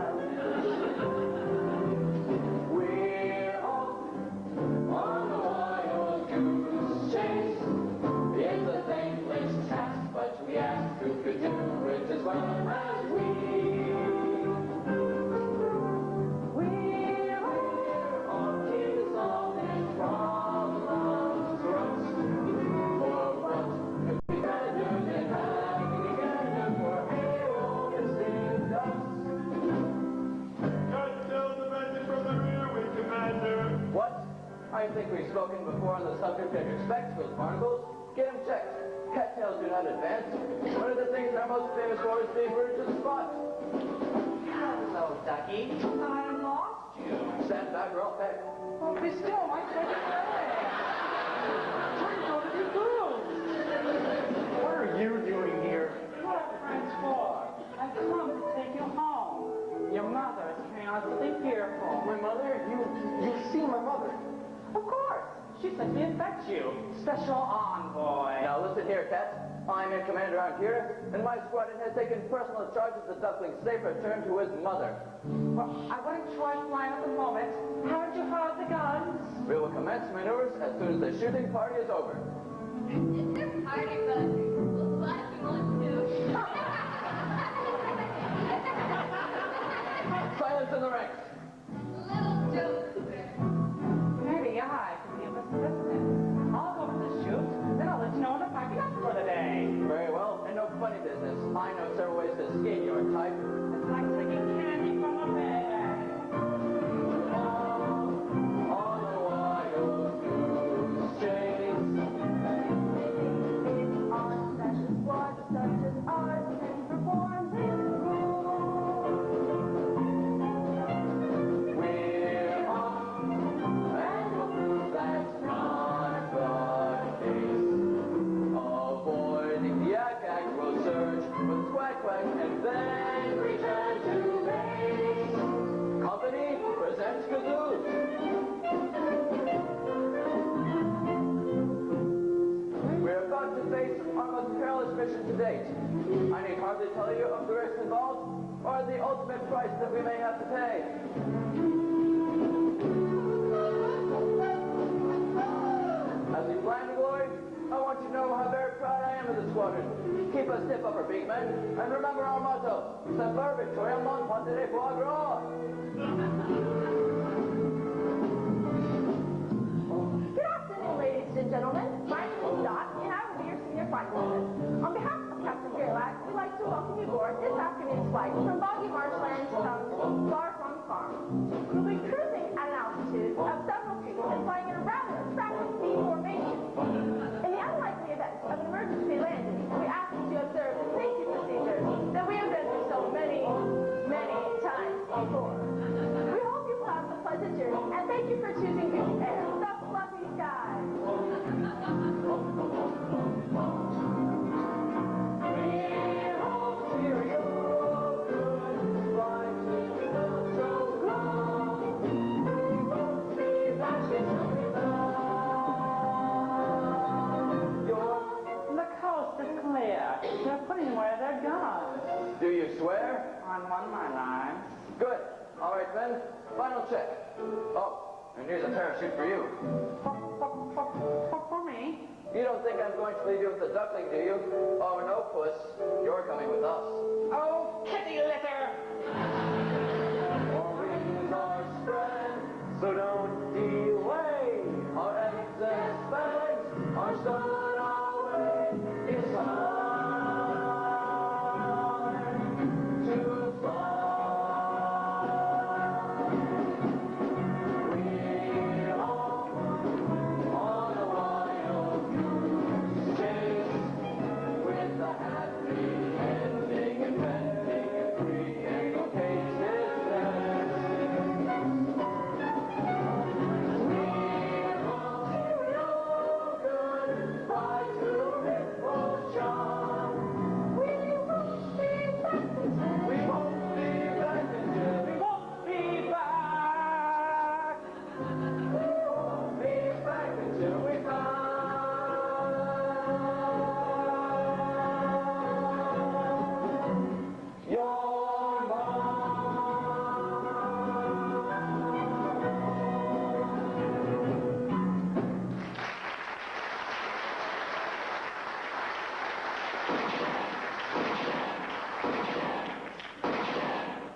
We're off on a wild goose chase. It's a thankless task, but we ask who could do it as well as we. We're On keep solving problems for us. For what could be better than having together for anyone to save us? Cut down the message from the rear wing, Commander. What? I think we've spoken before on the subject of your spectacles, barnacles. Get them checked. Cattails do not advance. One of the things they're most famous for is being rude to the spot. Hello, Ducky. I lost you. Stand back or I'll peck. Oh, be still, my second leg. Where did you go? What are you doing here? What are friends for? I've come to take you home. Your mother is chaotically fearful. My mother? You've seen my mother. Of course. She sent me to fetch you. Special envoy. Now listen here, Cat. I'm in command around here, and my squadron has taken personal charge of the duckling's safe return to his mother. Well, I wouldn't try flying at the moment. Haven't you heard the guns? We will commence maneuvers as soon as the shooting party is over. It's their party, but we'll flash them on too. Silence in the ranks. Little joke. Maybe I can be of assistance. I'll go to the shoot, then I'll let you know when I'm packing up for the day. Very well, and no funny business. I know several ways to escape your type. It's like taking candy from a bag. On a wild goose chase. on special squads such as ours can perform this role. We're off, and we'll prove that's not the case. Avoiding the yak-yak, we'll surge with quack-quack and then return to base. Company presents Kazoo. We're about date. I need hardly tell you of the risks involved or the ultimate price that we may have to pay. As we plan to glory, I want you to know how very proud I am of the squadron. Keep a stiff upper beat, men, and remember our motto, Semper Victoriam non potere foie gras. Good afternoon, ladies and gentlemen. My name is Dot, and I will be your senior flight attendant. On behalf of Captain Gerlach, we'd like to welcome you aboard this afternoon's flight from Boggy Marshlands to Far From Farm. We'll be cruising at an altitude of several feet and flying in a rather attractive V formation. In the unlikely event of an emergency landing, we ask that you observe the safety procedures that we have been through so many, many times before. We hope you will have a pleasant journey, and thank you for choosing Goose Air, the fluffy skies. The coast is clear. They're putting where they're gone. Do you swear? On one my line. Good. All right, men. Final check. Oh, and here's a parachute for you. For me? You don't think I'm going to leave you with the duckling, do you? Oh, no, puss. You're coming with us. Oh, kitty litter! Our wings are spread, so don't delay. Our eggs and spans are stored away. It's time to fly. We're off on a wild goose chase with the happy ending and pending and free and no cases left. We're off goodbye to Pitbull John. We won't be back until we won't be back until we won't be back. We won't be back until we find your mom.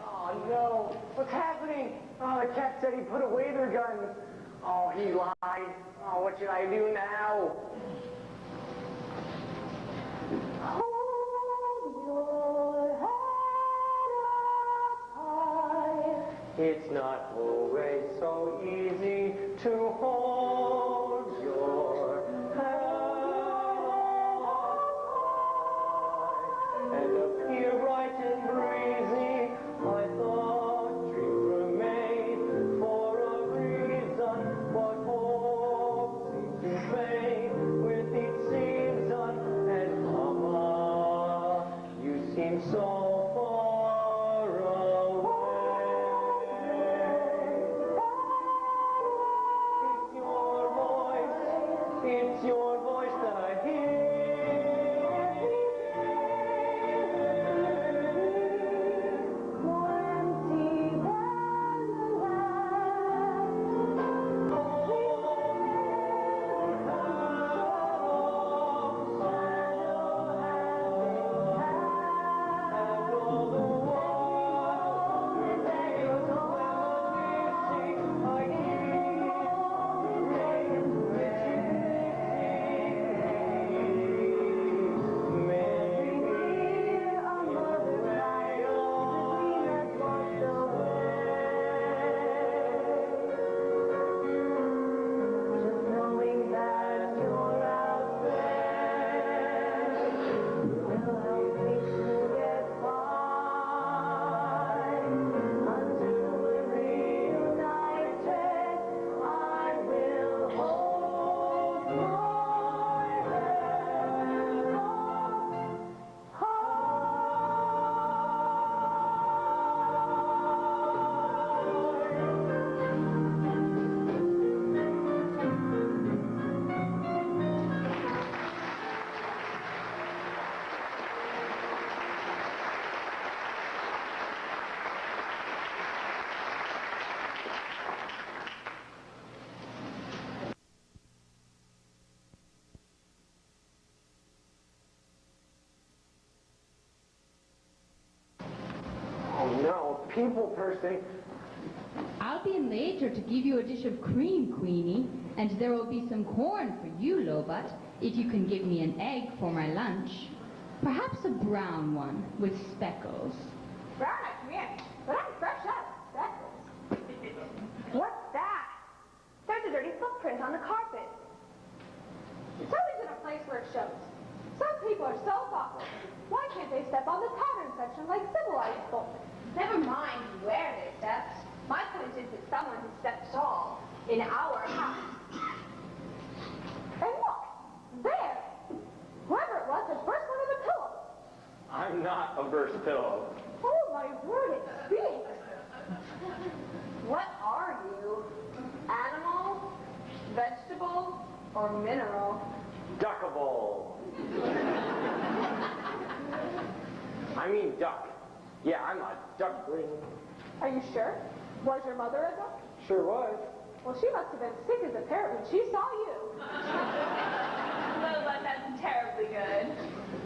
Oh no, what's happening? Oh, the cat said he put away their guns. Oh, he lied. Oh, what should I do now? Hold your head up high. It's not always so easy to hold your head high and appear bright and breezy. I thought dreams were made for a reason, but hope seems to fade with each season. And Mama, you seem so far away. It's your voice that I hear. More empty than the land. people person. I'll be in later to give you a dish of cream, Queenie, and there will be some corn for you, Lobot, if you can give me an egg for my lunch. Perhaps a brown one with speckles. Brown, I can be, but I'm fresh out of speckles. What's that? There's a dirty footprint on the carpet. It's always in a place where it shows. Some people are so thoughtful. Why can't they step on the pattern section like civilized folk? Never mind where they stepped. My point is that someone has stepped tall in our house. And look, there! Whoever it was has burst one of the pillows. I'm not a burst pillow. Oh my word, it's big! What are you? Animal? Vegetable? Or mineral? Duckable. I mean duck. Yeah, I'm a duckling. Are you sure? Was your mother a duck? Sure was. Well, she must have been sick as a parrot when she saw you. Lola, that's terribly good.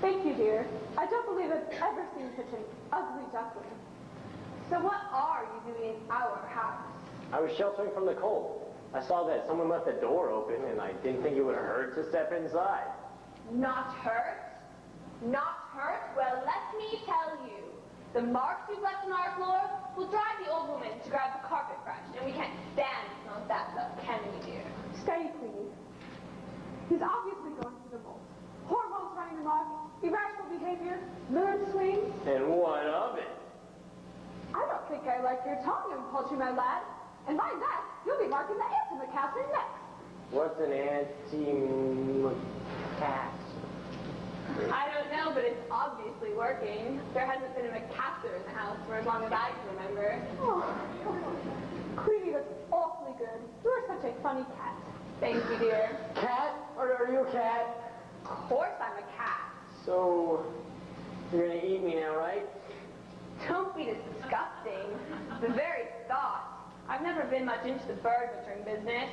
Thank you, dear. I don't believe I've ever seen such an ugly duckling. So what are you doing in our house? I was sheltering from the cold. I saw that someone left the door open, and I didn't think it would hurt to step inside. Not hurt? Not hurt? Well, let me tell you. The marks you've left on our floor will drive the old woman to grab the carpet brush, and we can't stand on that stuff, can we, dear? Steady, Queenie. He's obviously going through the mold. Hormones running amok, irrational behavior, mood swings. And what of it? I don't think I like your tone, young poultry, my lad. And mind that, you'll be marking the antimacassar next. What's an anti-macassar? I don't know, but it's obviously working. There hasn't been a macassar in the house for as long as I can remember. Oh, Queenie looks awfully good. You're such a funny cat. Thank you, dear. Cat? Or are you a cat? Of course I'm a cat. So, you're gonna eat me now, right? Don't be disgusting. The very thought. I've never been much into the bird butchering business.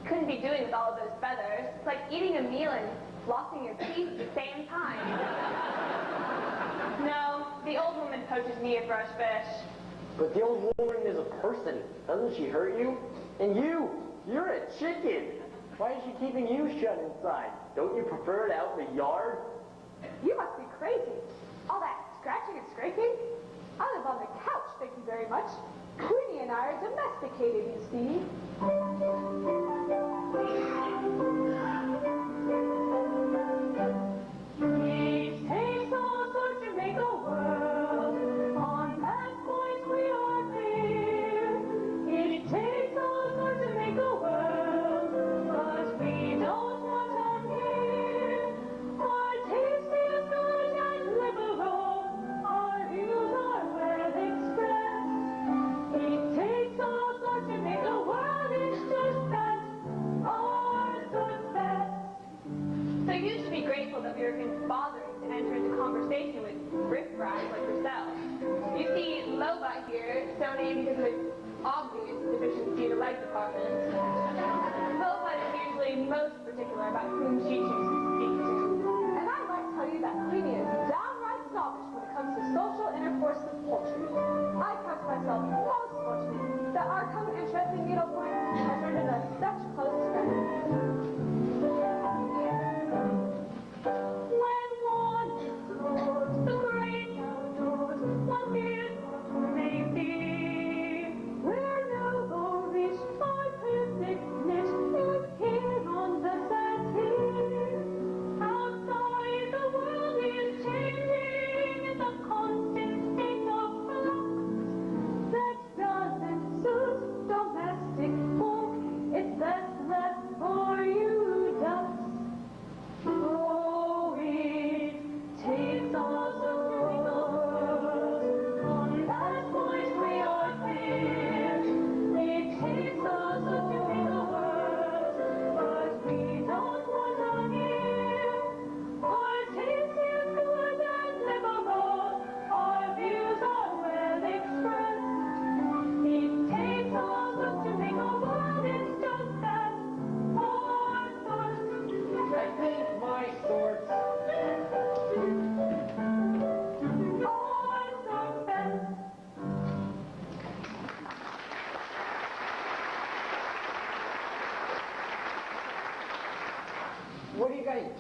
Couldn't be doing with all of those feathers. It's like eating a meal and flossing your teeth at the same time. No, the old woman poaches me a fresh fish. But the old woman is a person. Doesn't she hurt you? And you're a chicken. Why is she keeping you shut inside? Don't you prefer it out in the yard? You must be crazy. All that scratching and scraping? I live on the couch, thank you very much. Queenie and I are domesticated, you see. It takes all sorts to make a world. On that point we are clear. It takes all sorts to make a world, but we don't want them here. Our taste is good and liberal. Our views are well expressed. It takes all sorts to make a world. It's just that ours does best. So you should be grateful that we were bothering to enter into conversation with riffraff like yourself. You see, Loba here, so named because of its obvious deficiency in the leg department. Loba is usually most particular about whom she chooses to speak to. And I might tell you that Queenie is downright snobbish when it comes to social intercourse with poultry. I count myself most fortunate that our common interest in needlepoint has turned into such close friends. When one explores the great outdoors, one feels what may be. Where no reach for perfectness is here on the settee.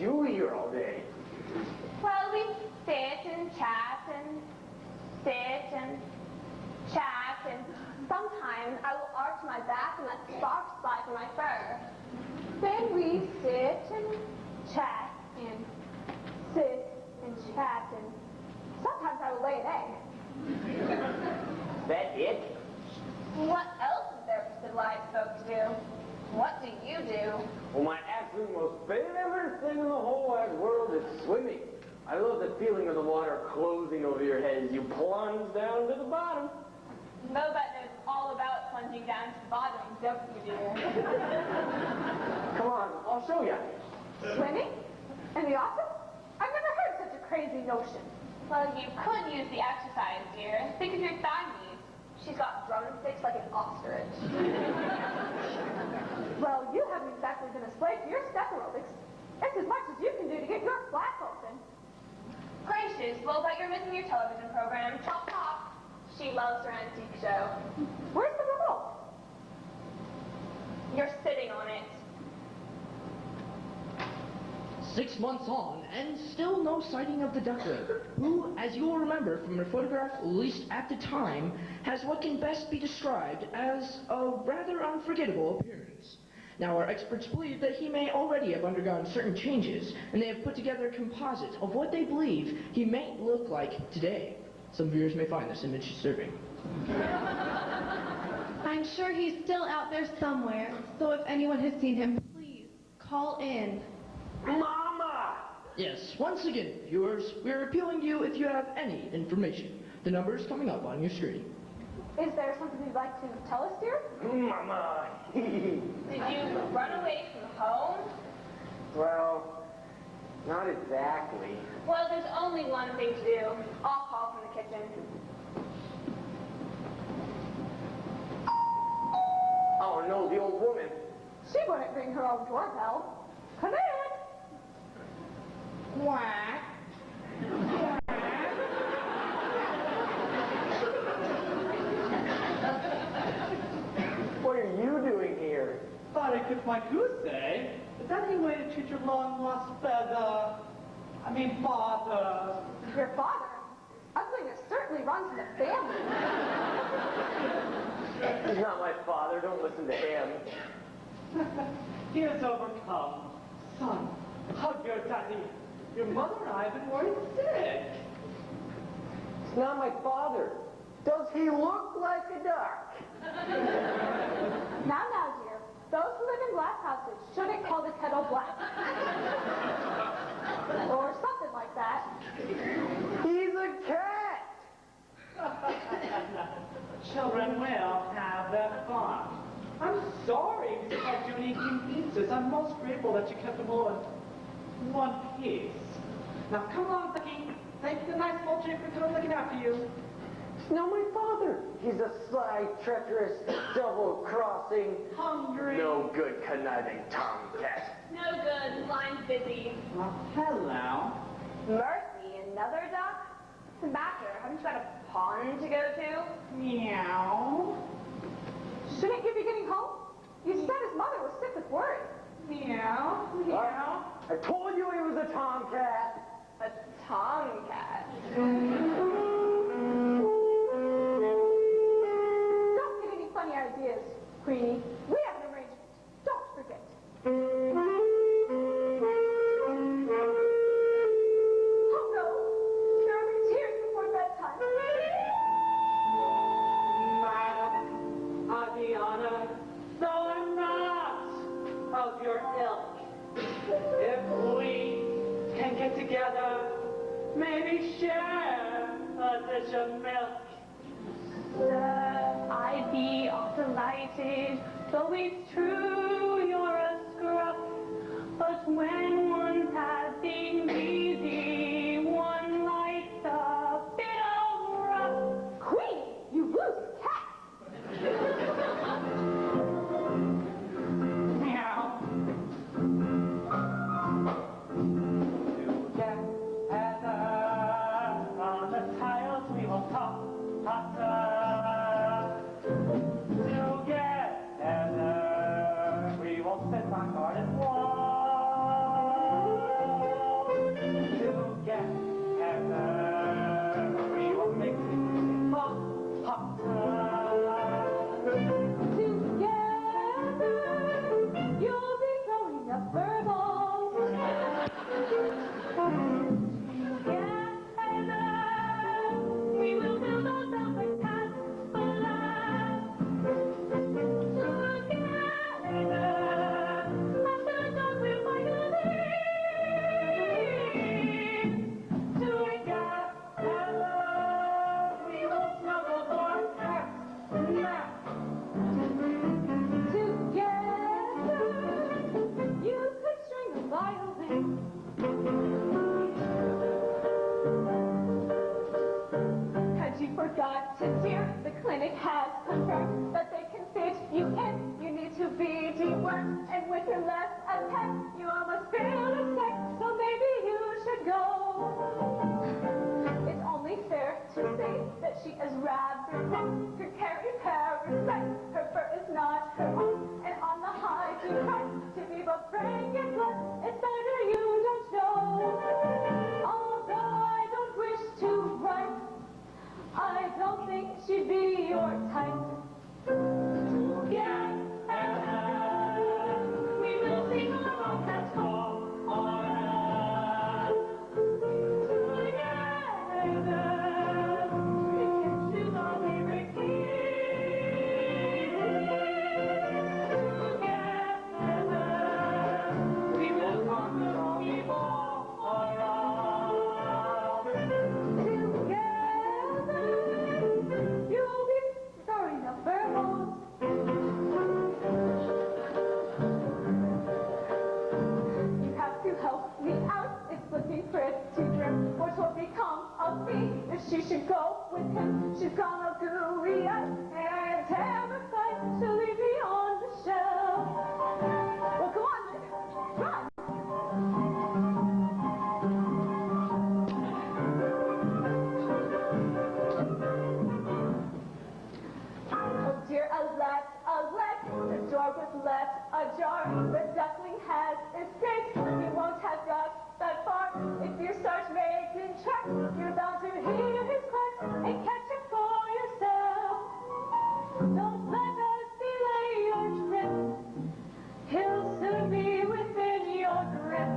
do here all day? Well, we sit and chat and sit and chat, and sometimes I will arch my back and let sparks fly from my fur. Then we sit and chat and sit and chat, and sometimes I will lay an egg. Is that it? What else is there for civilized folk to do? What do you do? Well, my absolute most favorite thing in the whole wide world is swimming. I love the feeling of the water closing over your head as you plunge down to the bottom. Lobot knows all about plunging down to the bottom, don't you, dear? Come on, I'll show you. Swimming? In the ocean? I've never heard such a crazy notion. Well, you could use the exercise, dear. Think of your thigh knees. She's got drumsticks like an ostrich. Well, you haven't exactly been a slave to your step aerobics. It's as much as you can do to get your flap open. Gracious, Lobot, you're missing your television program. Chop Top. She loves her antique show. Where's the remote? You're sitting on it. 6 months on, and still no sighting of the duckling, who, as you will remember from her photograph, at least at the time, has what can best be described as a rather unforgettable appearance. Now, our experts believe that he may already have undergone certain changes, and they have put together a composite of what they believe he may look like today. Some viewers may find this image disturbing. I'm sure he's still out there somewhere, so if anyone has seen him, please call in. Mama! Yes, once again, viewers, we are appealing to you if you have any information. The number is coming up on your screen. Is there something you'd like to tell us, dear? Mama! Did you run away from home? Well, not exactly. Well, there's only one thing to do. I'll call from the kitchen. Oh no, the old woman. She wouldn't ring her own doorbell. Come in. Quack. What are you doing here? Thought I could my goose, eh? Is that any way to treat your long-lost father? Your father? Ugliness certainly runs in the family. He's not my father. Don't listen to him. He is overcome. Son, hug your daddy. Your mother and I have been worried sick. It's not my father. Does he look like a duck? Now, dear. Those who live in glass houses shouldn't call the kettle black. Or something like that. He's a cat! Children will have their fun. I'm sorry we caused you any inconveniences. I'm most grateful that you kept them all in one piece. Now come along, Ducky. Thank the nice poultry for coming looking after you. It's not my father. He's a sly, treacherous, double-crossing, hungry, no good, conniving tomcat. No good. Line's busy. Well, hello. Mercy, another duck? What's the matter? Haven't you got a pond to go to? Meow. Shouldn't you be getting home? You said his mother was sick with worry. Meow. Meow. I told you he was a tomcat. A tomcat. Don't get any funny ideas, Queenie. We have an arrangement. Don't forget. Oh no, there will be tears before bedtime. Madam, on the honor, though I'm not of your ilk, if we can get together, maybe share a dish of milk. Sir, I'd be delighted, though it's true you're a scruff. But when one's having easy, one likes a bit of rough. Queenie, you lose cat. Meow. Together on the tiles we will talk. Together we will spend our garden walk. dear, the clinic has confirmed that they can fit you in. You need to be dewormed, and with your left attempt, you almost feel a sick, so maybe you should go. It's only fair to say that she is rather gross, could carry parasites. Her fur is not her own, and on the hygiene front, to be both frank and blunt, it's better you don't show. Although I don't wish to rhyme, I don't think she'd be your type. Together, we will sing along that song. Together, we can do the lyric Together, we will conquer evil around. Together, you'll be sorry, number one. You have to help me out. It's looking pretty grim. What will become of me if she should go with him? She's gonna gooey eyes and terrified. She'll leave me on the shelf. Well, go on, then. Run. Oh dear, alas, the door was left ajar. The duckling has escaped. He won't have got that far. If you start making tracks, you're bound to hear his quacks and catch him for yourself. Don't let us delay your trip. He'll soon be within your grip.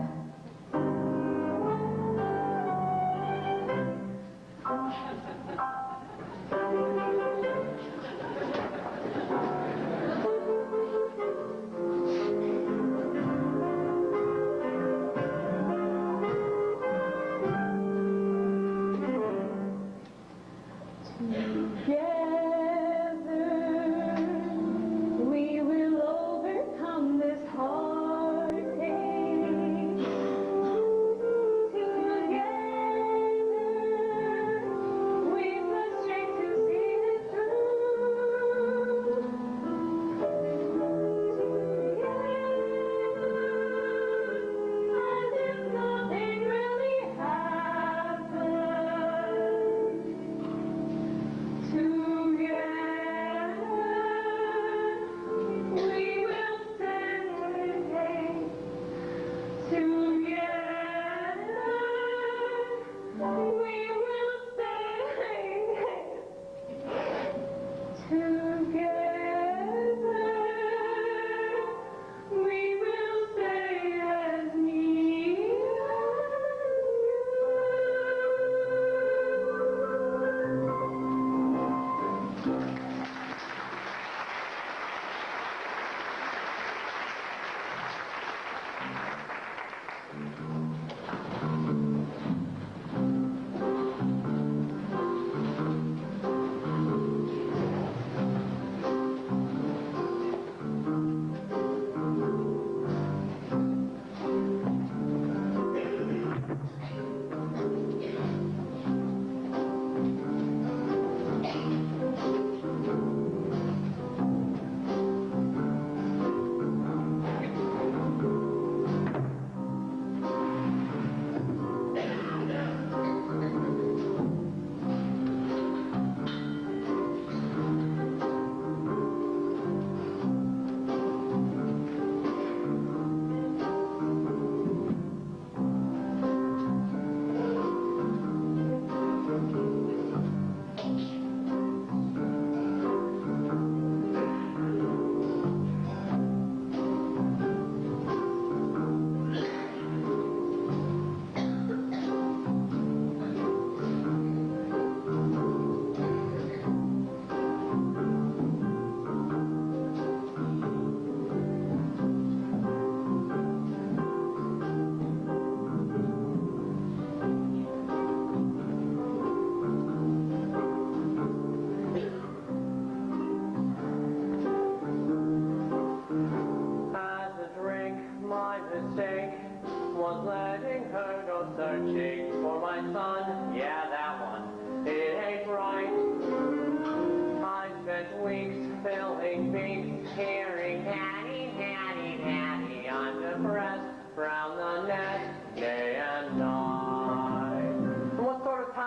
searching for my son. Yeah, that one. It ain't right.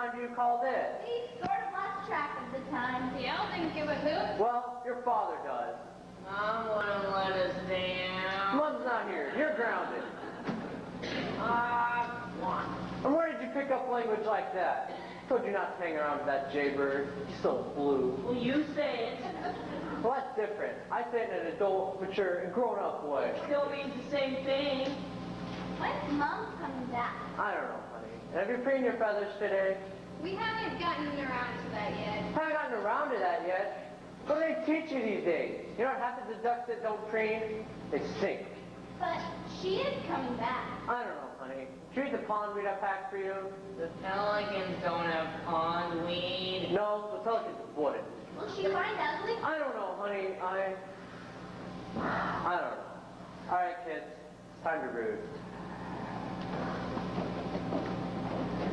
time do you call this? We sort of lost track of the time. The elf didn't give a hoot. Well, your father does. I want to let us down. Mom's not here. You're grounded. And where did you pick up language like that? Told you not to hang around with that jaybird. He's so blue. Well, you say it. Well, that's different. I say it in an adult, mature, and grown-up way. Still means the same thing. When's Mom coming back? I don't know, honey. Have you preened your feathers today? We haven't gotten around to that yet. Haven't gotten around to that yet. What do they teach you these days? You don't have to deduct that don't preen. They stink. But she is coming back. I don't know, honey. Treat the pondweed I packed for you. The pelicans don't have pondweed. No, the pelicans would. Will she find ugly? I don't know, honey. I don't know. All right, kids. It's time to brood.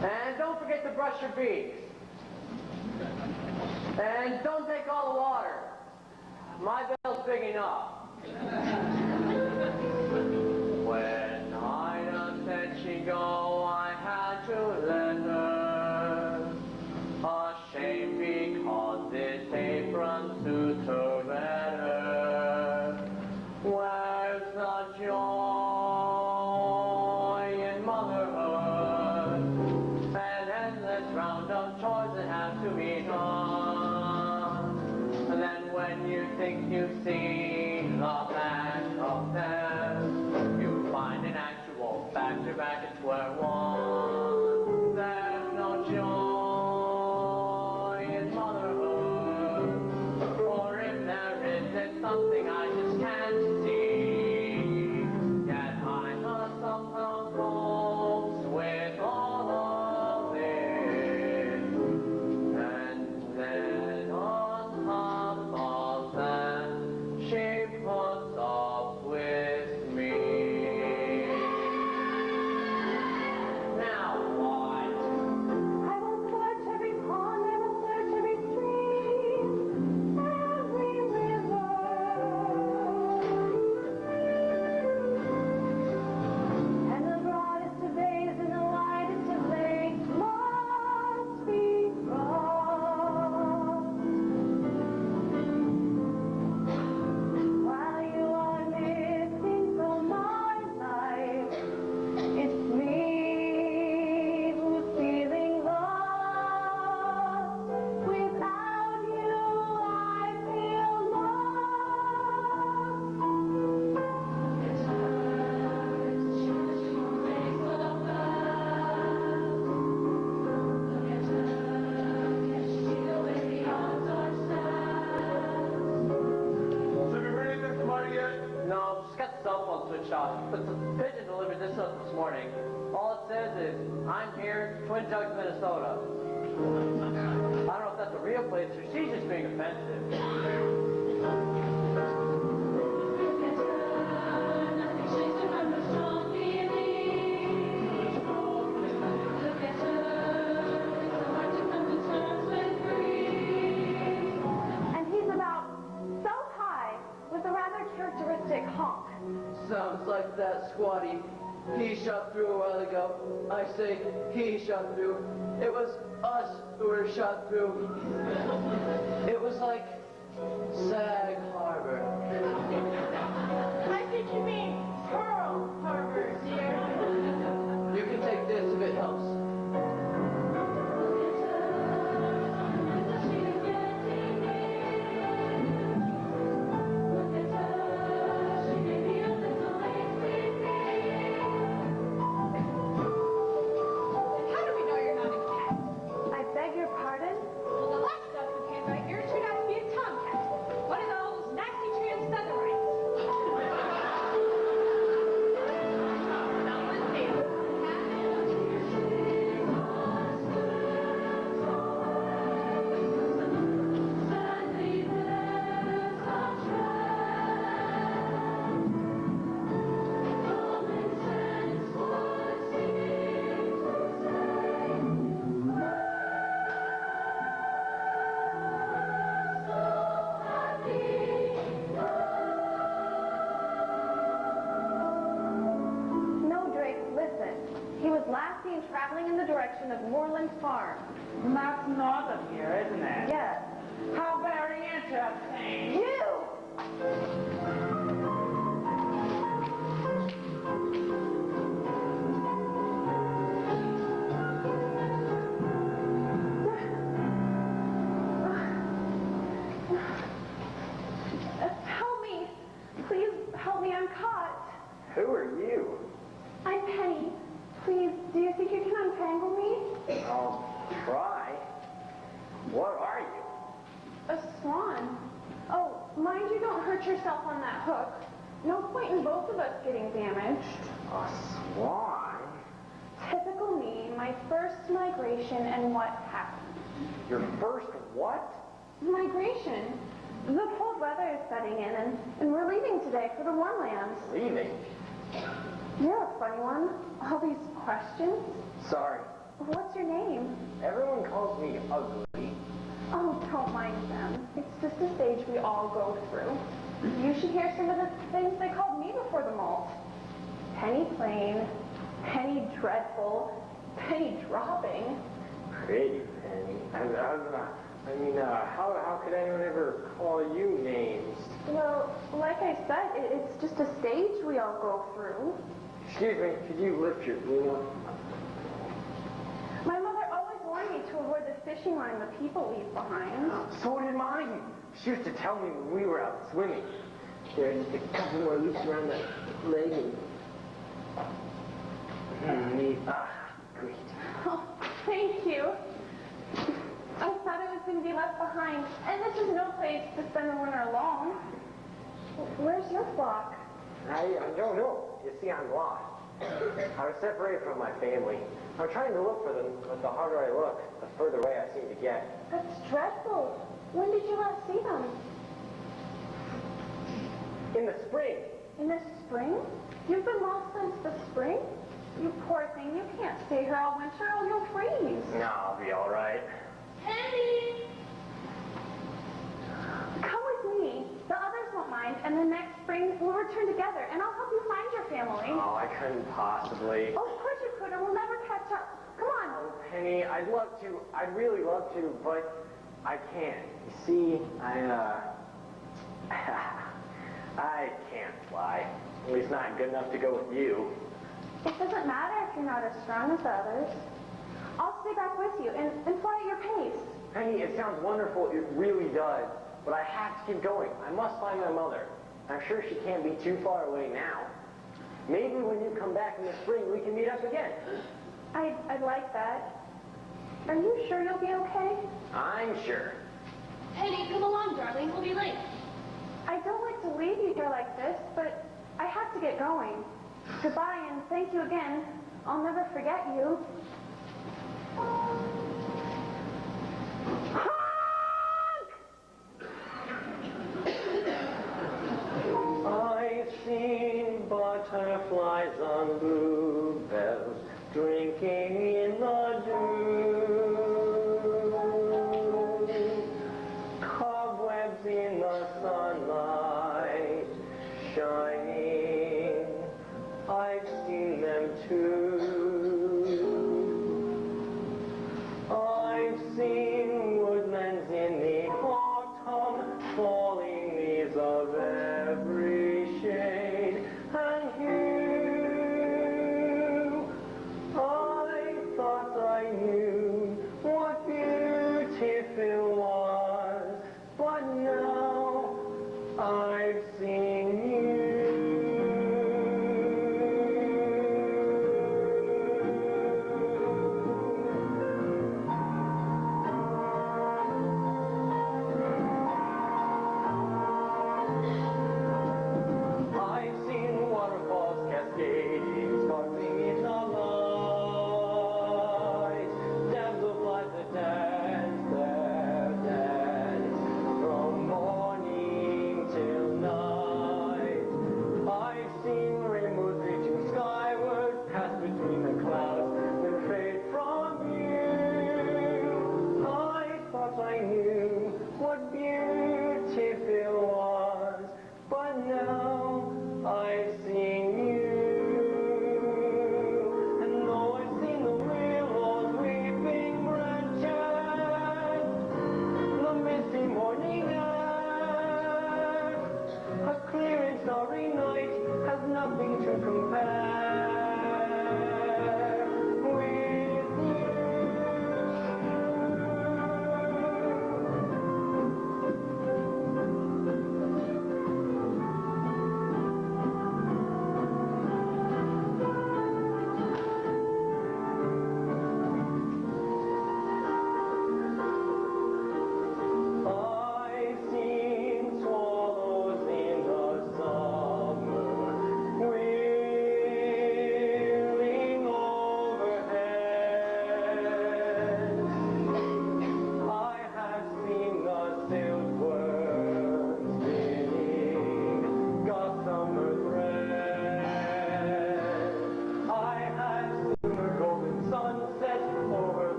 And don't forget to brush your beaks. And don't take all the water. My bill's big enough. When Ida said she'd go, I had to let her. Ashamed because this apron suits her better. Where's the joy in motherhood? An endless round of chores that have to be done. And then when you think you've seen the back of them, you find an actual back-to-back at square one. There's no joy in motherhood. Or if there is, it's something I just can't see. Yet I must somehow cope with all of this. And then on top of that, she puts up with me. Now what? I will search every pond, I will search every stream, every river. And the broadest of bays and the widest of lakes must be crossed. While you are missing from my life, it's me who's feeling lost. Without you, I feel So have you heard anything from Marty yet? No, just got the cell phone switched off. But the pigeon delivered this up this morning. All it says is, I'm here, Twin Jugs, Minnesota. I don't know if that's a real place or she's just being offensive. And he's about so high with a rather characteristic honk. Sounds like that squatty. He shot through a while ago. I say he shot through. It was us who were shot through. It was like Sag Harbor. I think you mean Pearl Harbor, dear. You can take this if it helps. How do we know you're not a cat? I beg your pardon? Well, the last stuff you came right here turned out to be a tomcat. One of those nasty trans featherites. Someone's here. No, Drake, listen. He was last seen traveling in the direction of Moreland Farm. That's north of here, isn't it? Yes. How very interesting. You! Help me. Please help me. I'm caught. Who are you? I'm Penny. Please, do you think you can untangle me? I'll try. What are you? A swan. Oh, mind you don't hurt yourself on that hook. No point in both of us getting damaged. A swan? Typical me, my first migration, and what happened. Your first what? Migration. The cold weather is setting in, and we're leaving today for the warm lands. Leaving? You're a funny one. All these questions. Sorry. What's your name? Everyone calls me ugly. Oh, don't mind them. It's just a stage we all go through. You should hear some of the things they called me before the molt. Penny Plain, Penny Dreadful, Penny Dropping. Pretty Penny. How could anyone ever call you names? Well, like I said, it's just a stage we all go through. Excuse me, could you lift your knee up? My mother always warned me to avoid the fishing line that people leave behind. So did mine. She used to tell me when we were out swimming. There's just a couple more loops around that leg and... great. Oh, thank you. I thought I was going to be left behind, and this is no place to spend the winter alone. Where's your flock? I don't know. You see, I'm lost. I was separated from my family. I'm trying to look for them, but the harder I look, the further away I seem to get. That's dreadful. When did you last see them? In the spring. In the spring? You've been lost since the spring? You poor thing, you can't stay here all winter or you'll freeze. No, I'll be all right. Penny! Come with me. The others won't mind, and then next spring we'll return together, and I'll help you find your family. Oh, I couldn't possibly. Oh, of course you could, or we'll never catch up. Come on. Oh, Penny, I'd love to. I'd really love to, but I can't. You see, I can't fly. At least not good enough to go with you. It doesn't matter if you're not as strong as others. I'll stay back with you and fly at your pace. Penny, it sounds wonderful. It really does. But I have to keep going. I must find my mother. I'm sure she can't be too far away now. Maybe when you come back in the spring, we can meet up again. I'd like that. Are you sure you'll be okay? I'm sure. Penny, come along, darling. We'll be late. I don't like to leave you here like this, but I have to get going. Goodbye, and thank you again. I'll never forget you. I've seen butterflies on bluebells drinking in the dew, cobwebs in the sunlight shining. I've seen them too.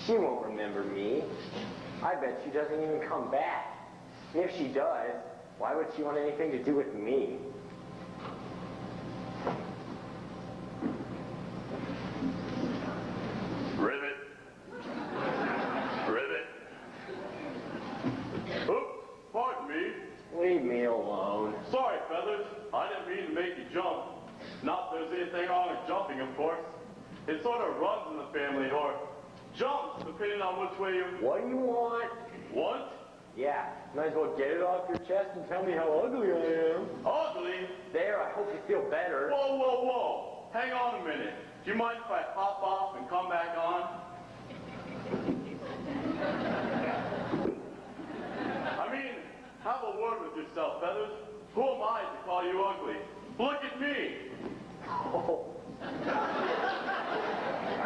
She won't remember me. I bet she doesn't even come back. And if she does, why would she want anything to do with me? Ribbit. Ribbit. Oops, pardon me. Leave me alone. Sorry, Feathers. I didn't mean to make you jump. Not that there's anything wrong with jumping, of course. It sort of runs in the family, or jumps, depending on which way you... What do you want? Want? Yeah, might as well get it off your chest and tell me how ugly I am. Ugly? There, I hope you feel better. Whoa, whoa, whoa. Hang on a minute. Do you mind if I pop off and come back on? I mean, have a word with yourself, Feathers. Who am I to call you ugly? Look at me. Oh.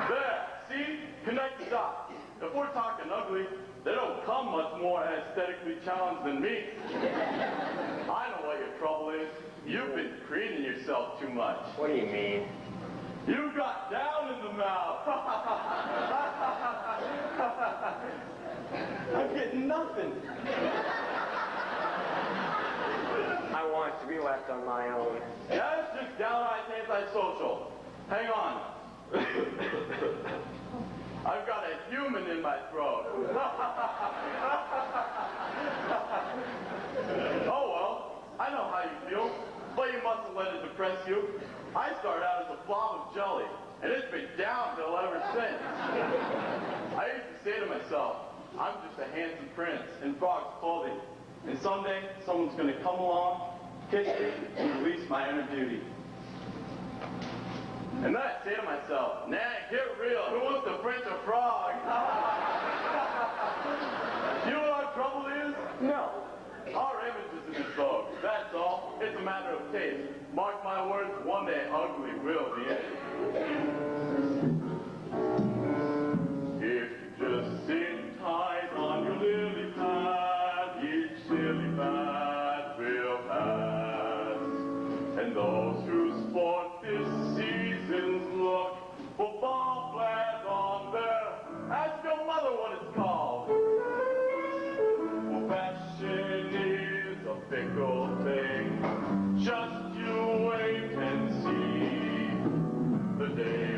There, see? Connect the dots. If we're talking ugly, they don't come much more aesthetically challenged than me. I know what your trouble is. You've been preening yourself too much. What do you mean? You got down in the mouth. I'm getting nothing. I want to be left on my own. Yeah, it's just downright antisocial. Hang on. I've got a human in my throat. Oh well, I know how you feel, but you mustn't let it depress you. I started out as a blob of jelly, and it's been downhill ever since. I used to say to myself, I'm just a handsome prince in frog's clothing, and someday someone's going to come along, kiss me, and release my inner beauty. And then I say to myself, nah, get real. Who wants to print a frog? You know what our trouble is? No. Our image isn't in vogue. That's all. It's a matter of taste. Mark my words, one day ugly will be it. If you just sit tight on your lily pad, each silly fad will pass. And those who sport this season's look will fall flat on their... Ask your mother what it's called. Well, fashion is a fickle thing. Just you wait and see. The day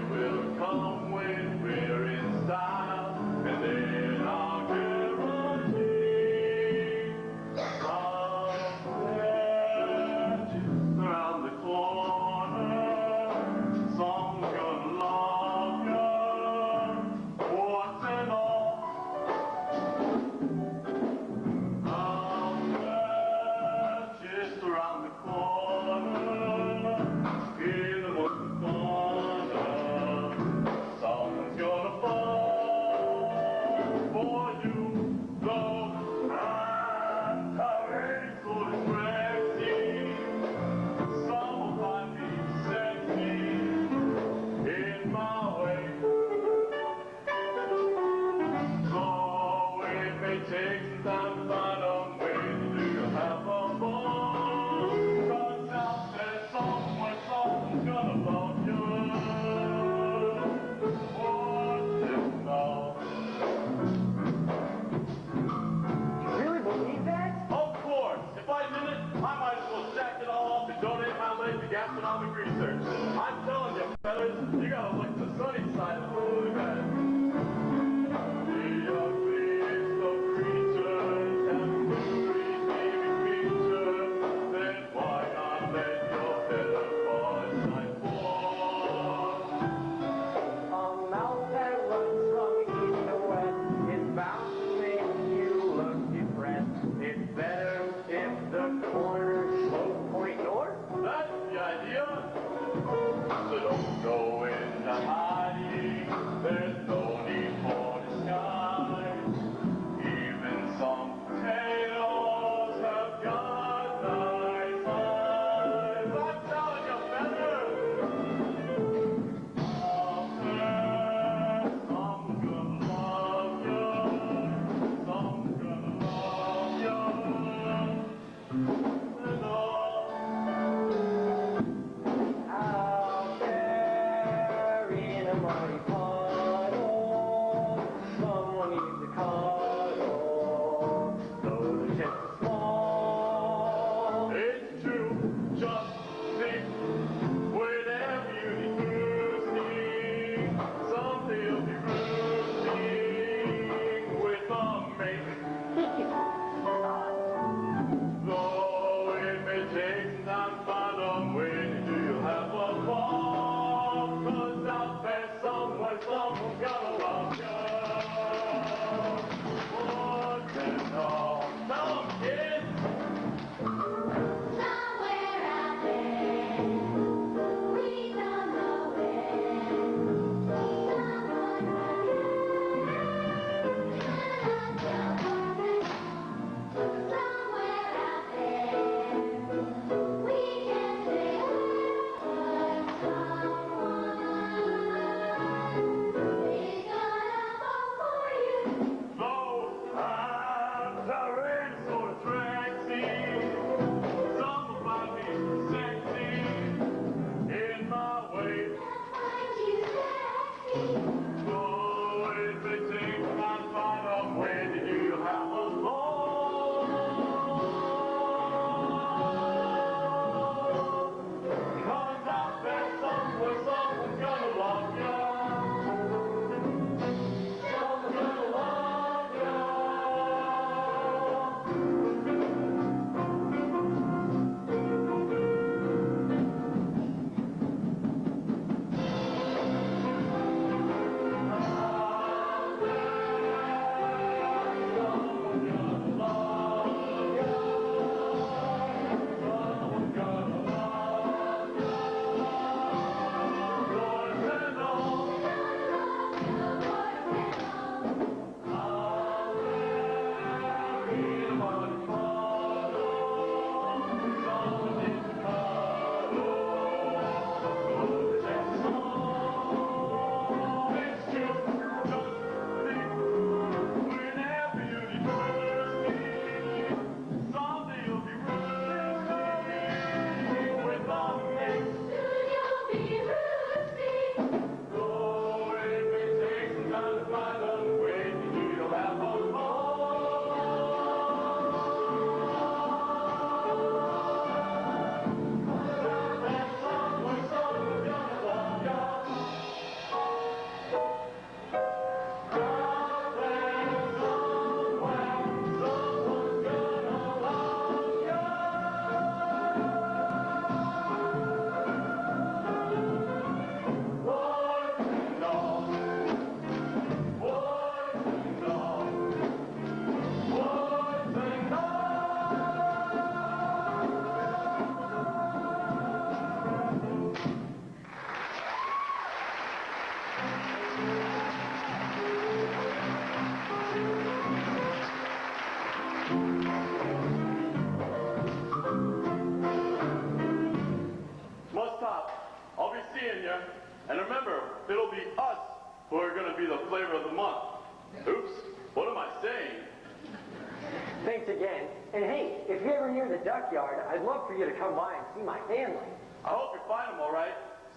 if you're ever near the duck yard, I'd love for you to come by and see my family. I hope you find them all right.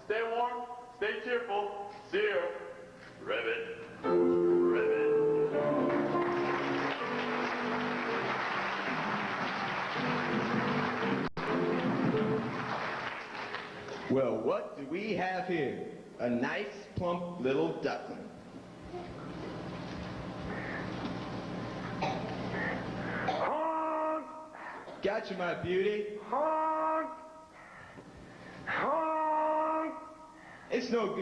Stay warm, stay cheerful. See you. Ribbit. Ribbit. Well, what do we have here? A nice, plump little duckling. Honk! Gotcha, my beauty. Honk! Honk! It's no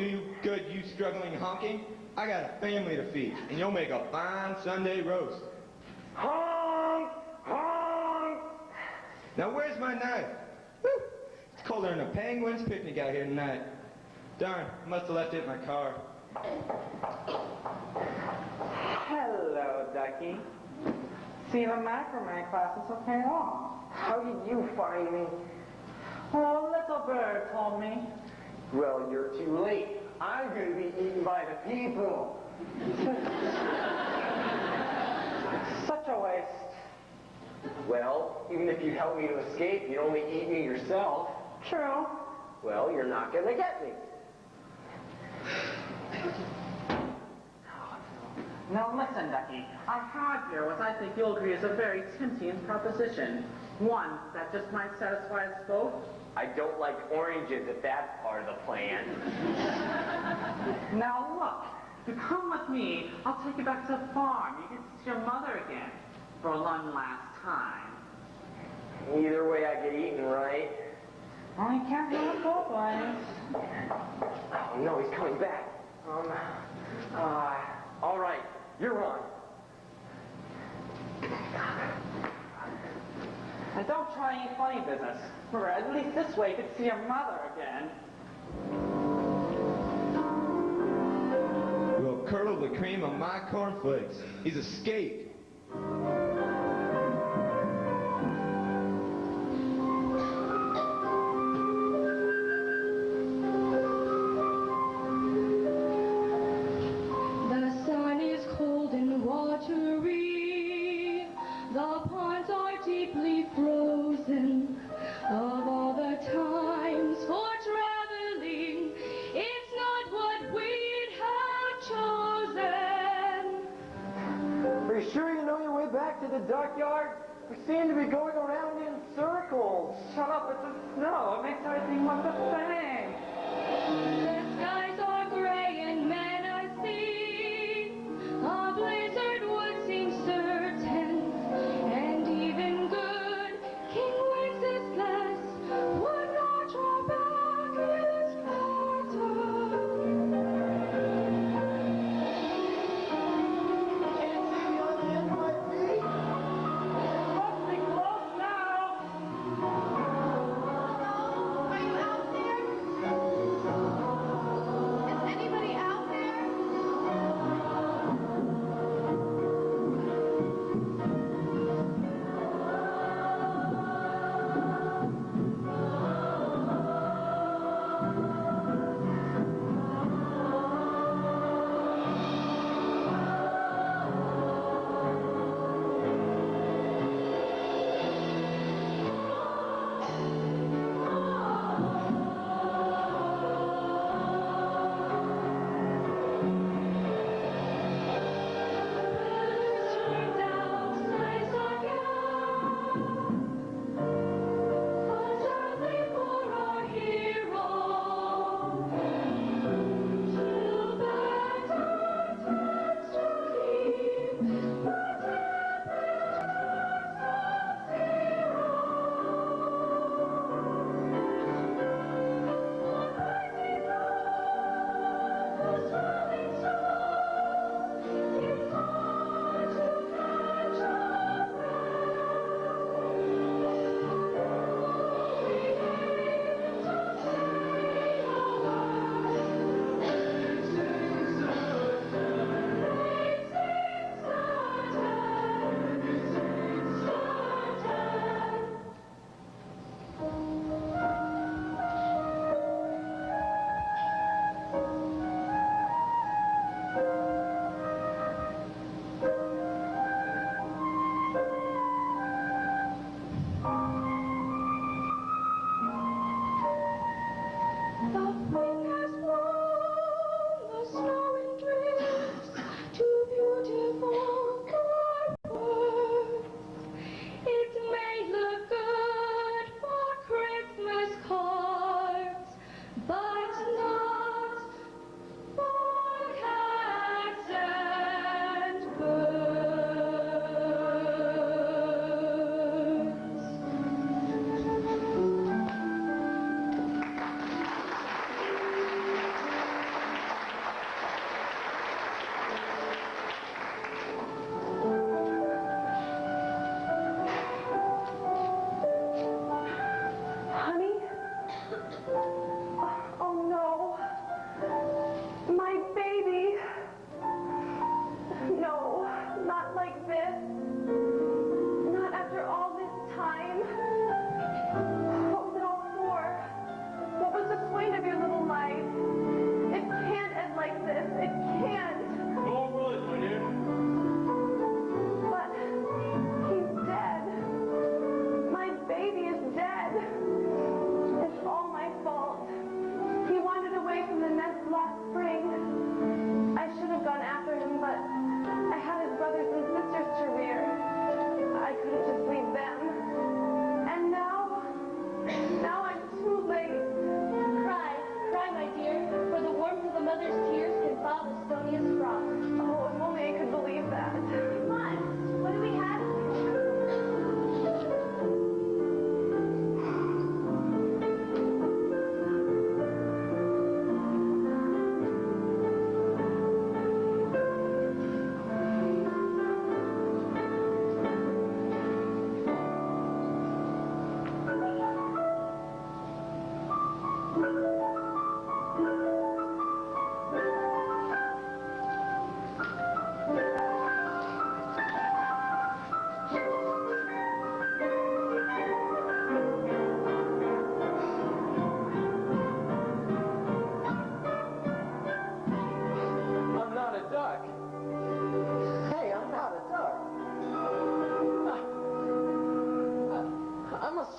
good you struggling honking. I got a family to feed, and you'll make a fine Sunday roast. Honk! Honk! Now where's my knife? Woo! It's colder than a penguin's picnic out here tonight. Darn, I must have left it in my car. Hello, Ducky. See, the macrame classes have paid off. How did you find me? Oh, a little bird told me. Well, you're too late. I'm going to be eaten by the people. Such a waste. Well, even if you help me to escape, you'd only eat me yourself. True. Well, you're not going to get me. Now listen, Ducky. I have here what I think you'll agree is a very tempting proposition. One that just might satisfy us both. I don't like oranges if that's part of the plan. Now look, if you come with me, I'll take you back to the farm. You get to see your mother again. For one last time. Either way, I get eaten, right? Well, you can't have it both ways. Oh, no, he's coming back. All right, you're on. And don't try any funny business. For at least this way you can see your mother again. We'll curdle the cream of my cornflakes. He's a skate. The sun is cold and watery. The ponds are deeply frozen. Of all the times for traveling, it's not what we'd have chosen. Are you sure you know your way back to the duck yard? We seem to be going around in circles. Shut up, it's the snow. It makes everything look the same. The skies are gray and menacing. A blizzard would seem certain, and even good King Wenceslas would not draw back his curtain. Can't see the other end of my feet. It must be close now. Are you out there?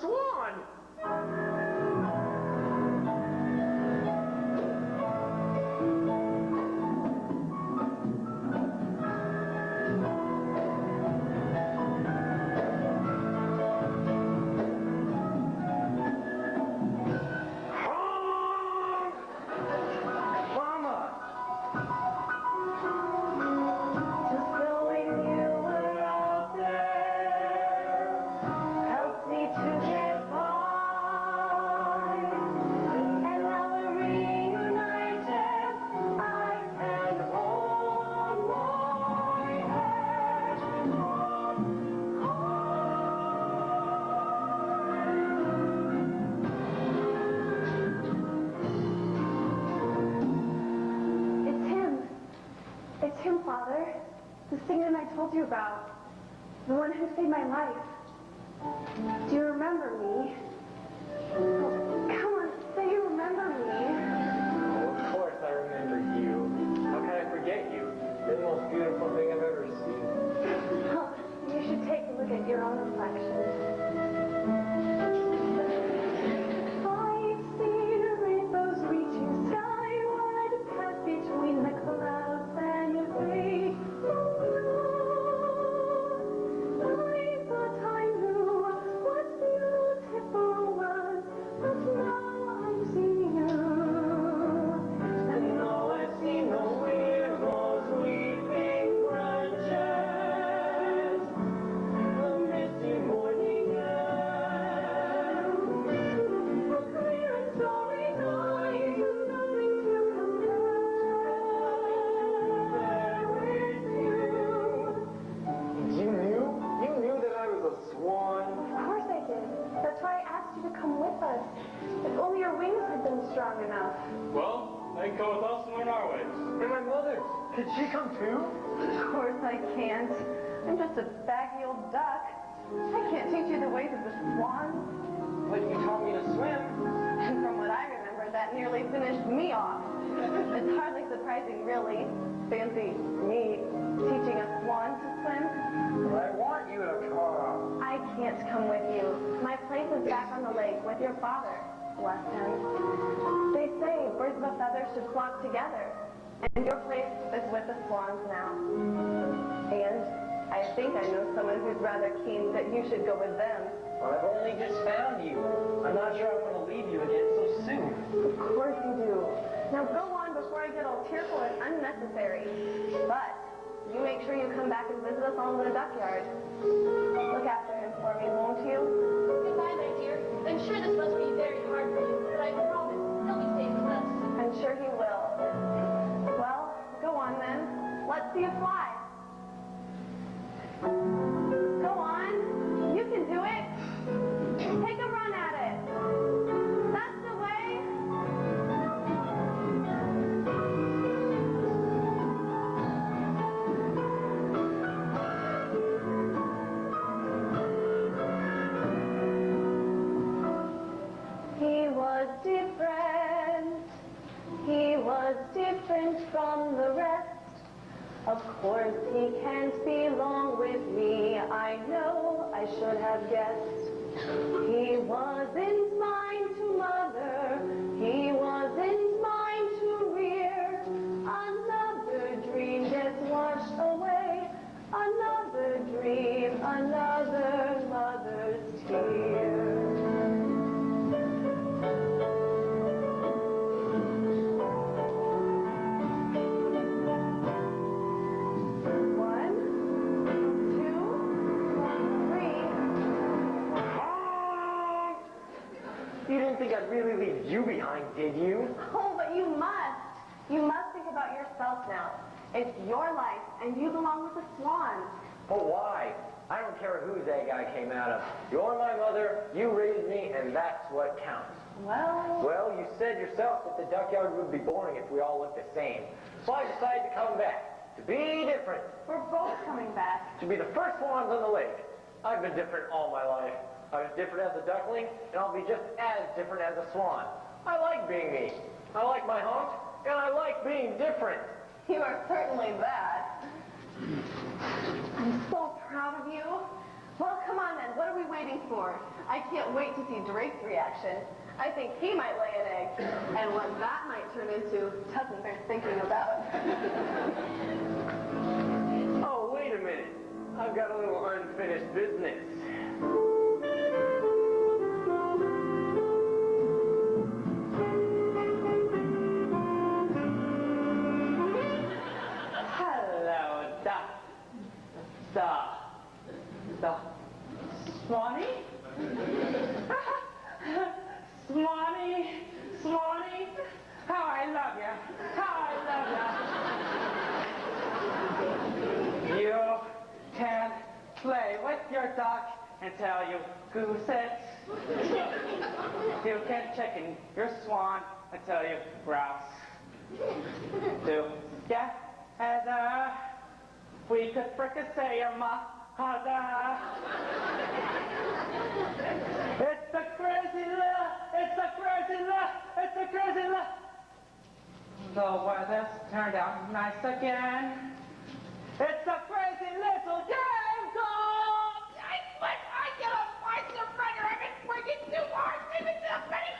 swan! It's him, Father. The singer I told you about. The one who saved my life. Do you remember me? Oh, come on, say you remember me. Oh, of course I remember you. How can I forget you? You're the most beautiful thing I've ever seen. Oh, you should take a look at your own reflection. I've seen rainbows reaching skyward, pass between the clouds and your face. I thought I knew what beautiful was, but now I'm seeing you. And now I see no rainbows weeping branches, the misty morning air, the clear and starry night, nothing to compare with you. You knew that I was a swan? Of course I did. That's why I asked you to come with us. If only your wings had been strong enough. Well, they can come with us and learn our ways. And my mother, could she come too? Of course I can't. I'm just a baggy old duck. I can't teach you the ways of the swan. But you taught me to swim. And from what I remember, that nearly finished me off. It's hardly surprising, really. Fancy me teaching a swan to swim. But I want you to come. I can't come with you. My place is back on the lake with your father. Bless him. They say birds of a feather should flock together. And your place is with the swans now. And I think I know someone who's rather keen that you should go with them. Well, I've only just found you. I'm not sure I want to leave you again so soon. Of course you do. Now go on before I get all tearful and unnecessary. But you make sure you come back and visit us on the duckyard. Look after him for me, won't you? Goodbye, my dear. I'm sure this must be very hard for you, but I promise he'll be staying with us. I'm sure he will. Well, go on then. Let's see you fly. Go on. You can do it. Take a run at it. That's the way. He was different. He was different from the rest. Of course he can't belong with me. I know I should have guessed. He wasn't mine to mother. He wasn't mine to rear. Another dream gets washed away. Another dream, another mother's tear. You didn't think I'd really leave you behind, did you? Oh, but you must. You must think about yourself now. It's your life, and you belong with the swans. But why? I don't care whose egg I came out of. You're my mother, you raised me, and that's what counts. Well, you said yourself that the duckyard would be boring if we all looked the same. So I decided to come back, to be different. We're both coming back. To be the first ones on the lake. I've been different all my life. I was different as a duckling, and I'll be just as different as a swan. I like being me. I like my honk, and I like being different. You are certainly that. I'm so proud of you. Well, come on then. What are we waiting for? I can't wait to see Drake's reaction. I think he might lay an egg. And what that might turn into doesn't bear thinking about. Oh, wait a minute. I've got a little unfinished business. Hello, Swanee? Swanee, how I love you, You can play with your duck until you goose it. You can chicken your swan until you grouse. Together, we could fricassee your mother. It's a crazy love. The weather's turned out nice again. It's a crazy little game called... I get a voice surrender. I've been working too hard. Leave it to Penny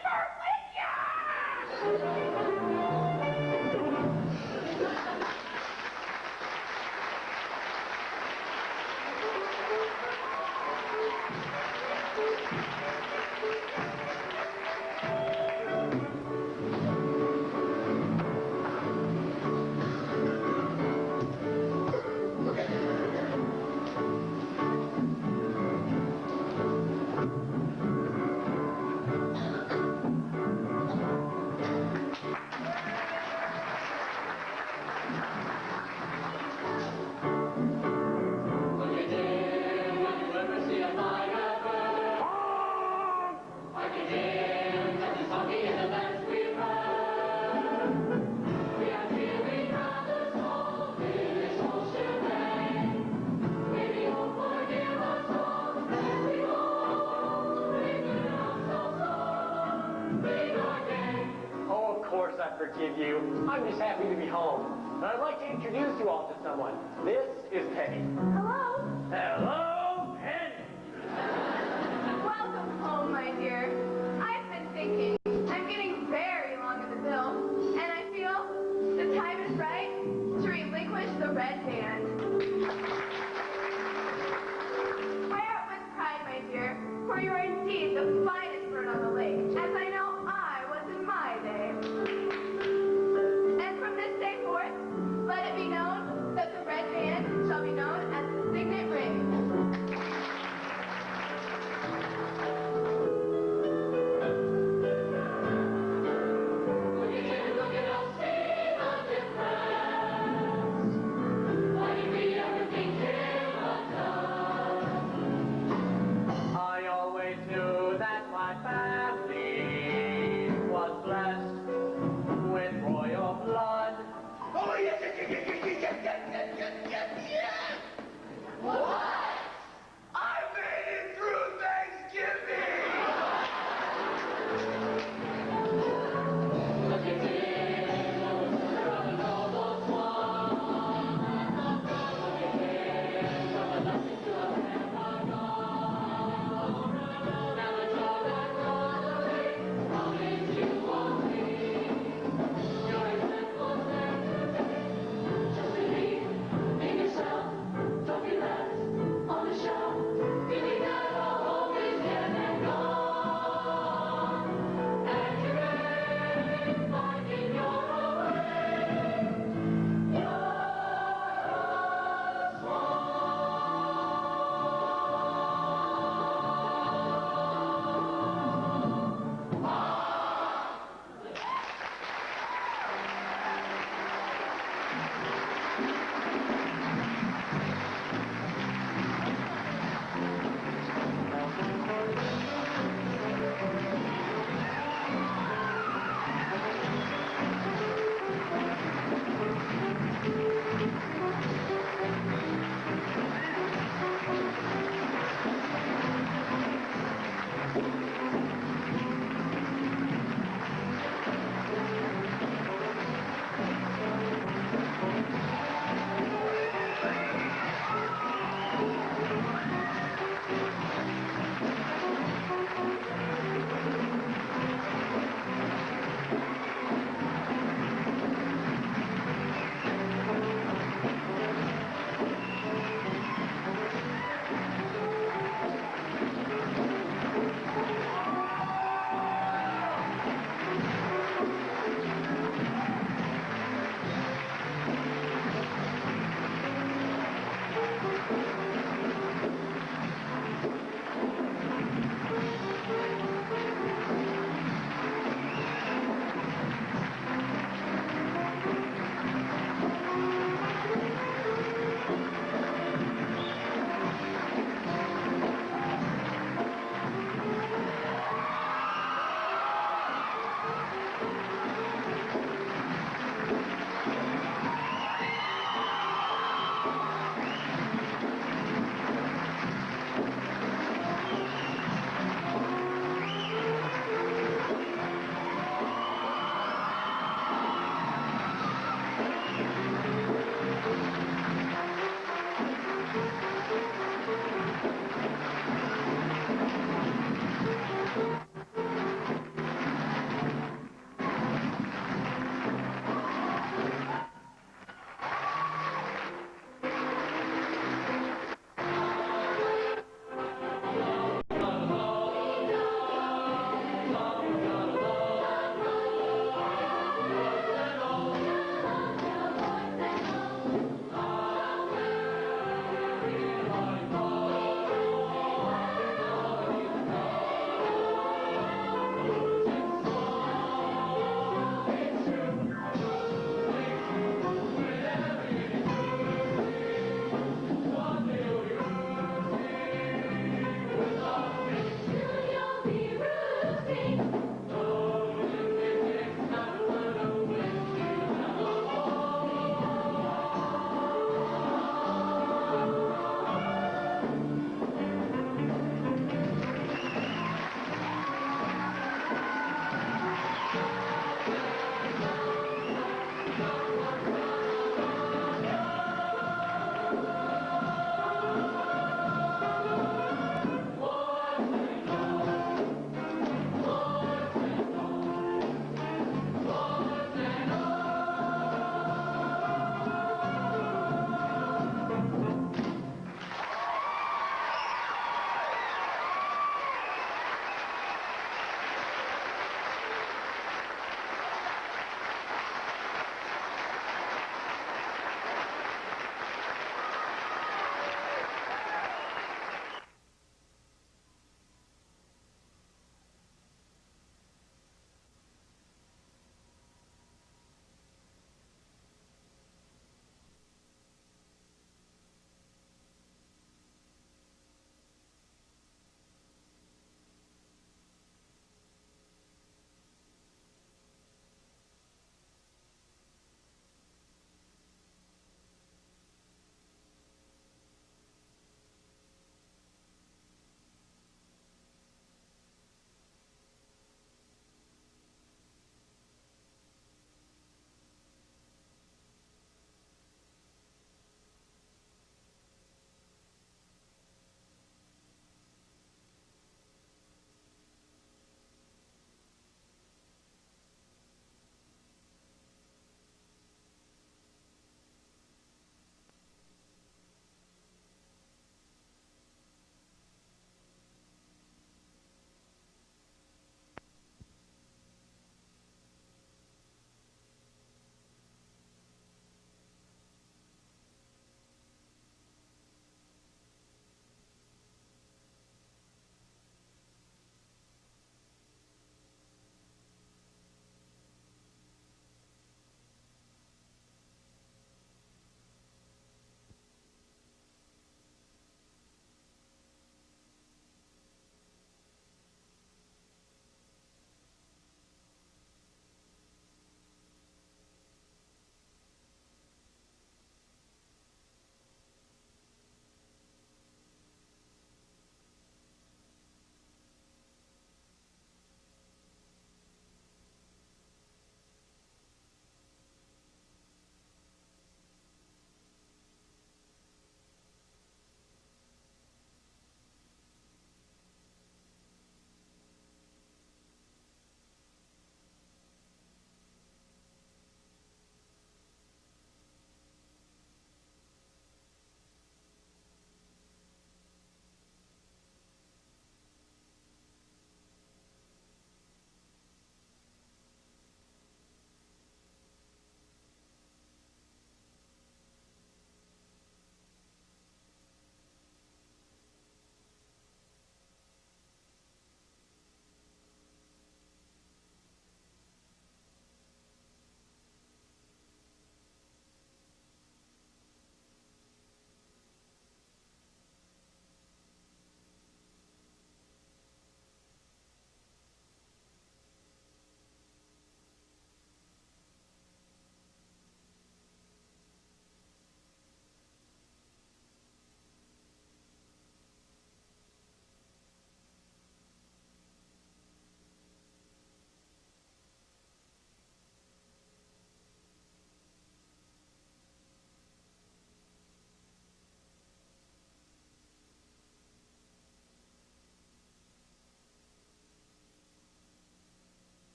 Forgive you. I'm just happy to be home. And I'd like to introduce you all to someone. This is Penny. Hello. Hello, Penny. Welcome home, my dear. I've been thinking. I'm getting very long in the bill, and I feel the time is right to relinquish the red band. Wear it with pride, my dear, for you are indeed the finest bird on the lake, as I know I was in my day. Let it be known that the red band shall be known as the signet ring. I always knew that my family was blessed with royal blood. Oh, yes. Wow!